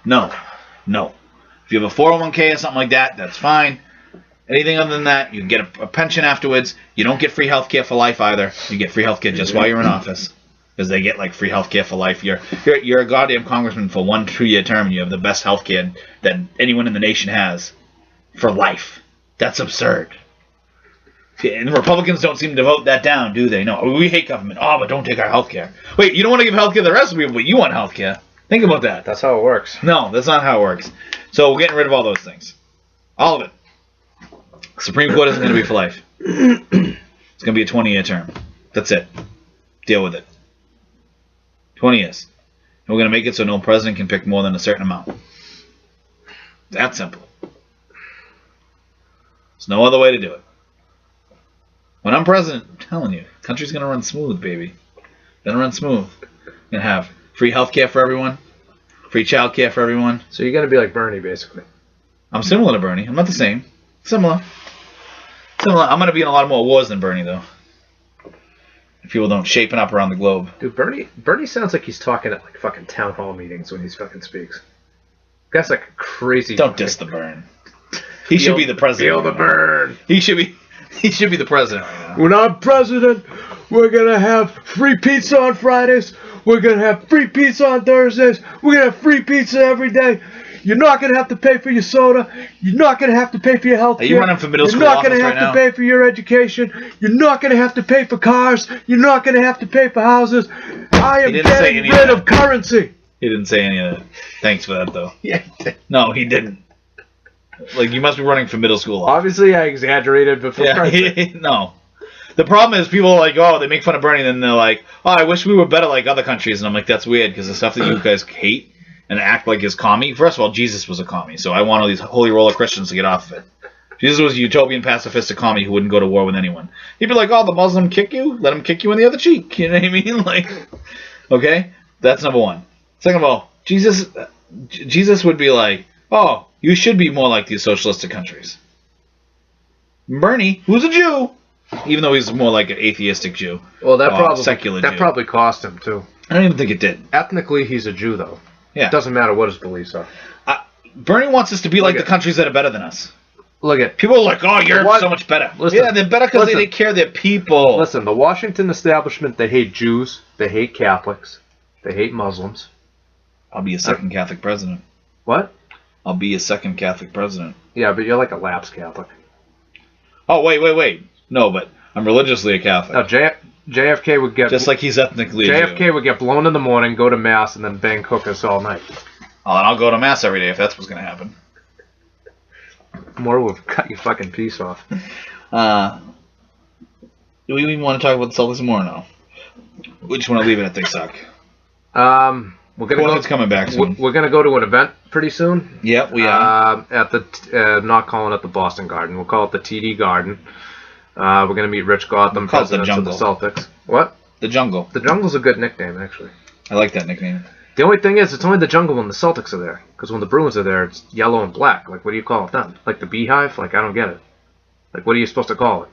If you have a 401k or something like that, that's fine. Anything other than that, you can get a pension afterwards. You don't get free health care for life either. You get free health care just while you're in office. Because they get like free health care for life. You're a goddamn congressman for 1 2-year term and you have the best health care that anyone in the nation has for life. That's absurd. And the Republicans don't seem to vote that down, do they? No, we hate government. Oh, but don't take our health care. Wait, you don't want to give health care to the rest of people, but you want health care. Think about that. That's how it works. No, that's not how it works. So we're getting rid of all those things. All of it. Supreme Court isn't going to be for life. It's going to be a 20-year term. That's it. Deal with it. 20 years. And we're going to make it so no president can pick more than a certain amount. That simple. There's no other way to do it. When I'm president, I'm telling you, the country's going to run smooth, baby. Going to run smooth. Going to have free health care for everyone. Free child care for everyone. So you're going to be like Bernie, basically. I'm similar to Bernie. I'm not the same. Similar. I'm going to be in a lot more wars than Bernie, though. If people don't shaping up around the globe. Dude, Bernie sounds like he's talking at like fucking town hall meetings when he fucking speaks. That's like crazy. Don't diss the burn. He should be the president. Feel the burn. He should be the president right now. When I'm president, we're going to have free pizza on Fridays. We're going to have free pizza on Thursdays. We're going to have free pizza every day. You're not going to have to pay for your soda. You're not going to have to pay for your health care. Are you running for middle school You're not office going to right have to pay for your education. You're not going to have to pay for cars. You're not going to have to pay for houses. I am getting rid of currency. He didn't say any of that. Thanks for that, though. Yeah, he did. No, he didn't. Like, you must be running for middle school office. Obviously, I exaggerated, but for no. The problem is people are like, oh, they make fun of Bernie, and then they're like, oh, I wish we were better like other countries. And I'm like, that's weird, because the stuff that you guys hate and act like is commie. First of all, Jesus was a commie, so I want all these holy roller Christians to get off of it. Jesus was a utopian pacifistic commie who wouldn't go to war with anyone. He'd be like, oh, the Muslim kick you? Let him kick you in the other cheek. You know what I mean? Like, okay? That's number one. Second of all, Jesus would be like, oh, you should be more like these socialistic countries. Bernie, who's a Jew, even though he's more like an atheistic Jew. Well, that secular Jew. probably cost him, too. I don't even think it did. Ethnically, he's a Jew, though. Yeah. It doesn't matter what his beliefs are. Bernie wants us to be like the countries that are better than us. Look at people are like, oh, Europe's so much better. Listen, yeah, they're better because they take care of their people. Listen, the Washington establishment, they hate Jews, they hate Catholics, they hate Muslims. I'll be a second Catholic president. What? I'll be a second Catholic president. Yeah, but you're like a lapsed Catholic. Oh, wait. No, but I'm religiously a Catholic. No, JFK would get... Just like he's ethnically a Jew. JFK would get blown in the morning, go to Mass, and then bang hookers all night. Oh, and I'll go to Mass every day if that's what's going to happen. More would cut your fucking piece off. Do we even want to talk about the Celtics more or no? We just want to leave it at they suck. We're gonna go. It's coming back soon. We're gonna go to an event pretty soon. Yep, we are. At the not calling it the Boston Garden. We'll call it the TD Garden. We're gonna meet Rich Gotham, president of the Celtics. What? The Jungle. The Jungle's a good nickname, actually. I like that nickname. The only thing is, it's only the jungle when the Celtics are there. Because when the Bruins are there, it's yellow and black. Like, what do you call it then? Like the beehive? Like, I don't get it. Like, what are you supposed to call it?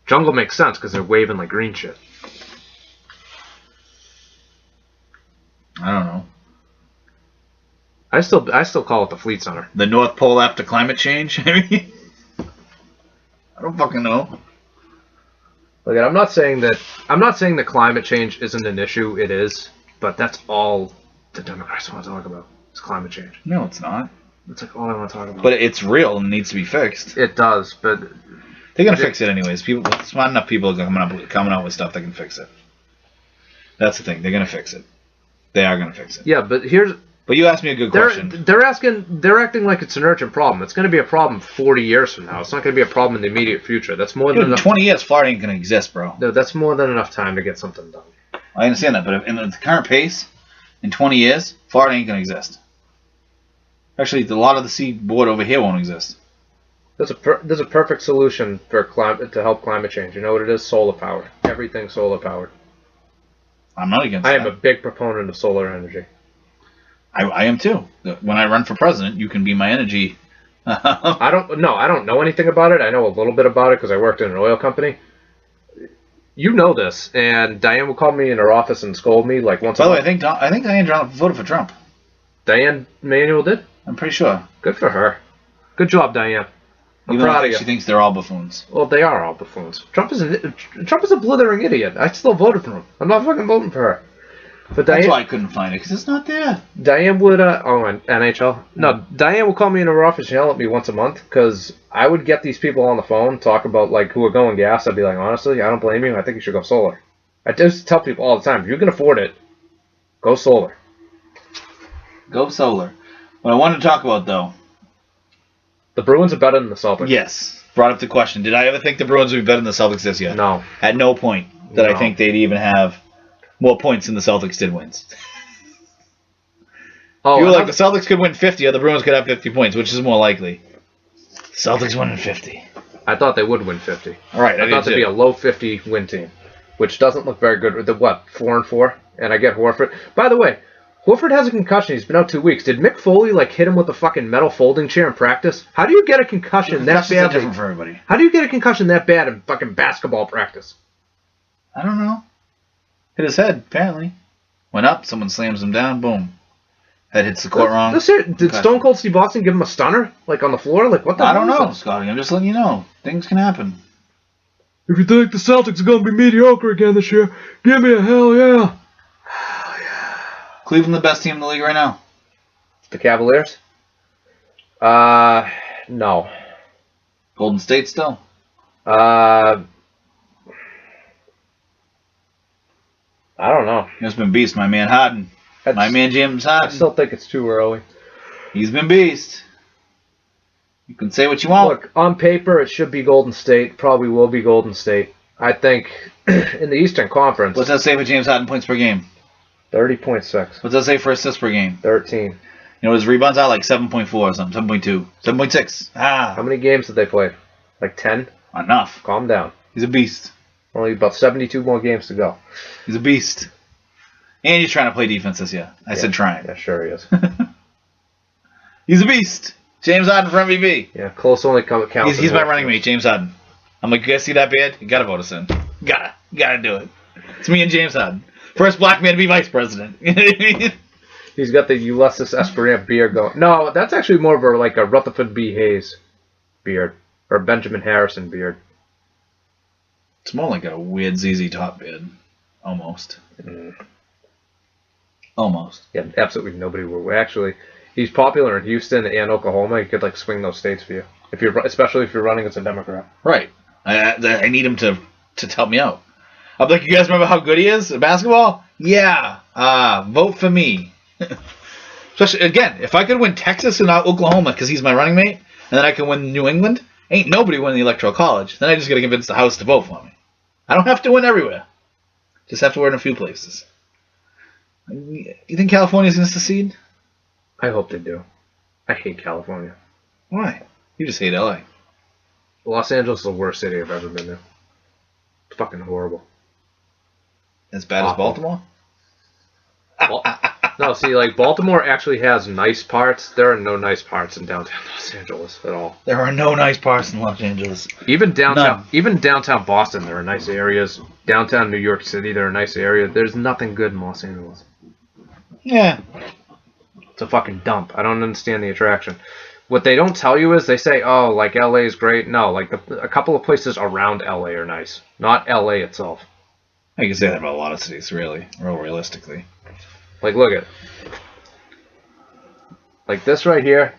Jungle makes sense because they're waving like green shit. I don't know. I still call it the Fleet Center. The North Pole after climate change? I mean, I don't fucking know. Look, I'm not saying that climate change isn't an issue. It is, but that's all the Democrats want to talk about. Is climate change. No, it's not. That's like all I want to talk about. But it's real and needs to be fixed. It does, but they're gonna fix it anyways. People, smart enough people are coming out with stuff that can fix it. That's the thing. They're gonna fix it. They are gonna fix it. Yeah, but you asked me a good question. They're acting like it's an urgent problem. It's going to be a problem 40 years from now. It's not going to be a problem in the immediate future. That's more than enough. 20 years, Florida ain't going to exist, bro. No, that's more than enough time to get something done. I understand that, but in the current pace, in 20 years, Florida ain't going to exist. Actually, a lot of the seaboard over here won't exist. There's a perfect solution for to help climate change. You know what it is? Solar power. Everything solar powered. I'm not against that. I am a big proponent of solar energy. I am too. When I run for president, you can be my energy. I don't know anything about it. I know a little bit about it because I worked in an oil company. You know this, and Diane will call me in her office and scold me like once. By the way, I think Diane voted for Trump. Diane Manuel did? I'm pretty sure. Good for her. Good job, Diane. I'm proud of you. She thinks they're all buffoons. Well, they are all buffoons. Trump is a blithering idiot. I still voted for him. I'm not fucking voting for her. But That's why I couldn't find it, because it's not there. Diane would, NHL? No, Diane will call me in her office and yell at me once a month, because I would get these people on the phone, talk about, like, who are going gas. I'd be like, honestly, I don't blame you. I think you should go solar. I just tell people all the time, if you can afford it, go solar. Go solar. What I wanted to talk about, though. The Bruins are better than the Celtics. Yes. Brought up the question. Did I ever think the Bruins would be better than the Celtics this year? No. At no point did I think they'd even have more points than the Celtics did wins. You were like, the Celtics could win 50 or the Bruins could have 50 points. Which is more likely? Celtics winning 50. I thought they would win 50. All right, I thought they'd be a low 50 win team, which doesn't look very good. The 4-4? And I get Horford. By the way, Horford has a concussion. He's been out 2 weeks. Did Mick Foley hit him with a fucking metal folding chair in practice? How do you get a concussion that bad? Different for everybody. How do you get a concussion that bad in fucking basketball practice? I don't know. Hit his head, apparently. Went up, someone slams him down, boom. Head hits the court wrong. Did Stone Cold Steve Austin give him a stunner? On the floor? What the hell? I don't know, Scotty. I'm just letting you know. Things can happen. If you think the Celtics are going to be mediocre again this year, give me a hell yeah. Hell yeah. Cleveland the best team in the league right now? The Cavaliers? No. Golden State still? I don't know. He's been beast, my man Harden. My man James Harden. I still think it's too early. He's been beast. You can say what you want. Look, on paper, it should be Golden State. Probably will be Golden State. I think in the Eastern Conference. What's that say for James Harden points per game? 30.6. What's that say for assists per game? 13. You know, his rebounds out 7.4 or something, 7.2, 7.6. How many games did they play? 10? Enough. Calm down. He's a beast. Only about 72 more games to go. He's a beast. And he's trying to play defense this year. I said trying. Yeah, sure he is. He's a beast. James Harden for MVP. Yeah, close only counts. He's my running mate, James Harden. I'm like, you guys see that bad? You gotta vote us in. You gotta do it. It's me and James Harden. First black man to be vice president. You know what I mean? He's got the Ulysses Esperant beard going. No, that's actually more of a Rutherford B. Hayes beard. Or Benjamin Harrison beard. It's more like a weird ZZ Top beard. Almost. Almost. Yeah, absolutely nobody will. Actually, he's popular in Houston and Oklahoma. He could swing those states for you, especially if you're running as a Democrat. Right. I need him to help me out. I'm like, you guys remember how good he is at basketball? Yeah. Vote for me. Especially again, if I could win Texas and Oklahoma because he's my running mate, and then I can win New England, ain't nobody winning the Electoral College. Then I just got to convince the House to vote for me. I don't have to win everywhere. Just have to win in a few places. You think California's going to secede? I hope they do. I hate California. Why? You just hate LA. Los Angeles is the worst city I've ever been to. It's fucking horrible. As bad as Baltimore? No, see, like, Baltimore actually has nice parts. There are no nice parts in downtown Los Angeles at all. There are no nice parts in Los Angeles. Even downtown Boston, there are nice areas. Downtown New York City, there are nice areas. There's nothing good in Los Angeles. Yeah. It's a fucking dump. I don't understand the attraction. What they don't tell you is they say, oh, like, LA is great. No, like, a couple of places around LA are nice. Not LA itself. I can say that about a lot of cities, really. Realistically. Like, look at it. Like, this right here,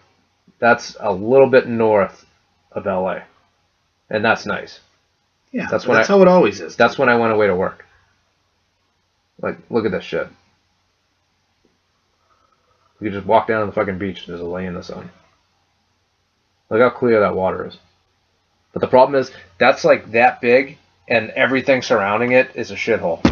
that's a little bit north of LA. And that's nice. Yeah, that's how it always is. That's when I went away to work. Like, look at this shit. You can just walk down to the fucking beach and just lay in the sun. Look how clear that water is. But the problem is, that's like that big, and everything surrounding it is a shithole.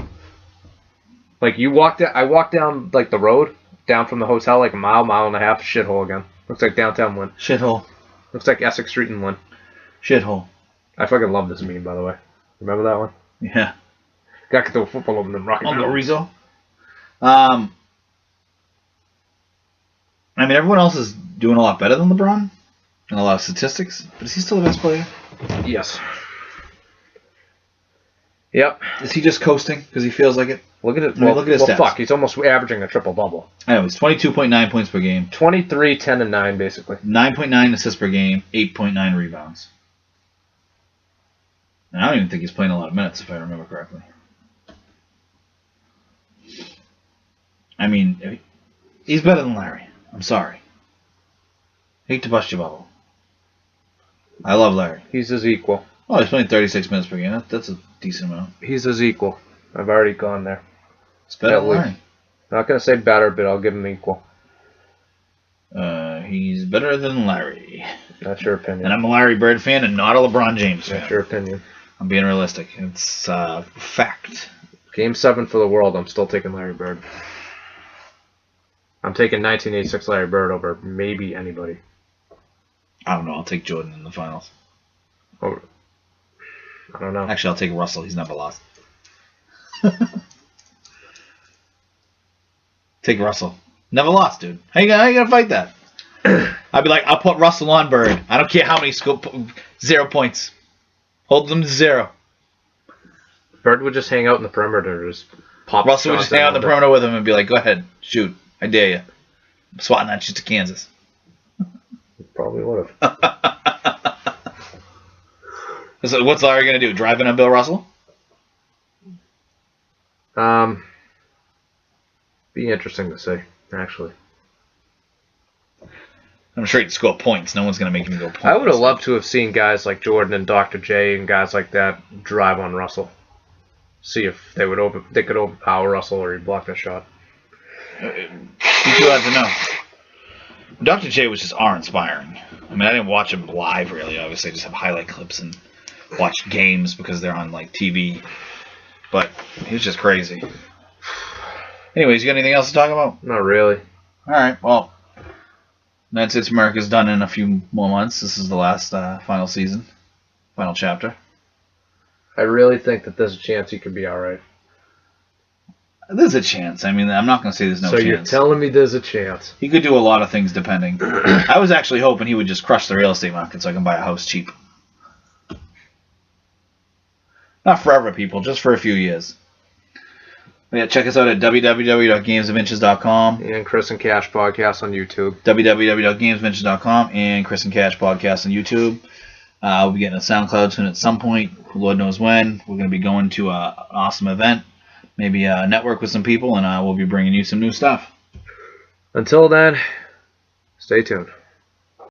Like, I walked down, like, the road, down from the hotel, like a mile and a half, shithole again. Looks like downtown Lynn. Shithole. Looks like Essex Street in Lynn. Shithole. I fucking love this meme, by the way. Remember that one? Yeah. Got to throw football over them rock and roll. Rizzo. I mean, everyone else is doing a lot better than LeBron in a lot of statistics, but is he still the best player? Yes. Yep. Is he just coasting because he feels like it? Look at it. Look at his stats. Fuck, he's almost averaging a triple-double. I know, he's 22.9 points per game. 23, 10, and 9, basically. 9.9 assists per game, 8.9 rebounds. And I don't even think he's playing a lot of minutes, if I remember correctly. I mean, he's better than Larry. I'm sorry. Hate to bust your bubble. I love Larry. He's his equal. Oh, he's playing 36 minutes per game. That's a decent amount. He's his equal. I've already gone there. It's better than Larry. Not going to say better, but I'll give him equal. He's better than Larry. That's your opinion. And I'm a Larry Bird fan and not a LeBron James fan. That's your opinion. I'm being realistic. It's fact. Game 7 for the world. I'm still taking Larry Bird. I'm taking 1986 Larry Bird over maybe anybody. I don't know. I'll take Jordan in the finals. Oh, I don't know. Actually, I'll take Russell. He's never lost. Take Russell. Never lost, dude. How you gonna fight that? I'd be like, I'll put Russell on Bird. I don't care how many 0 points. Hold them to 0. Bird would just hang out in the perimeter, just pop. Russell would just hang out in the perimeter with him and be like, go ahead, shoot. I dare you. I'm swatting that shit to Kansas. Probably would have. So what's Larry going to do? Drive in on Bill Russell? Be interesting to see, actually. I'm sure he'd score points. No one's going to make him go points. I would have loved to have seen guys like Jordan and Dr. J and guys like that drive on Russell. See if they could overpower Russell or he'd block that shot. Be too hard to know. Dr. J was just awe-inspiring. I mean, I didn't watch him live, really. Obviously, I just have highlight clips and watch games because they're on, like, TV. But he was just crazy. Anyways, you got anything else to talk about? Not really. All right, well, United States of America's done in a few more months. This is the last final season, final chapter. I really think that there's a chance he could be all right. There's a chance. I mean, I'm not going to say there's no chance. So you're telling me there's a chance? He could do a lot of things depending. I was actually hoping he would just crush the real estate market so I can buy a house cheap. Not forever, people, just for a few years. But yeah, check us out at www.gamesofInches.com. And Chris and Cash Podcast on YouTube. www.gamesofInches.com and Chris and Cash Podcast on YouTube. We'll be getting a SoundCloud soon at some point. Lord knows when. We're going to be going to an awesome event. Maybe network with some people, and we'll be bringing you some new stuff. Until then, stay tuned.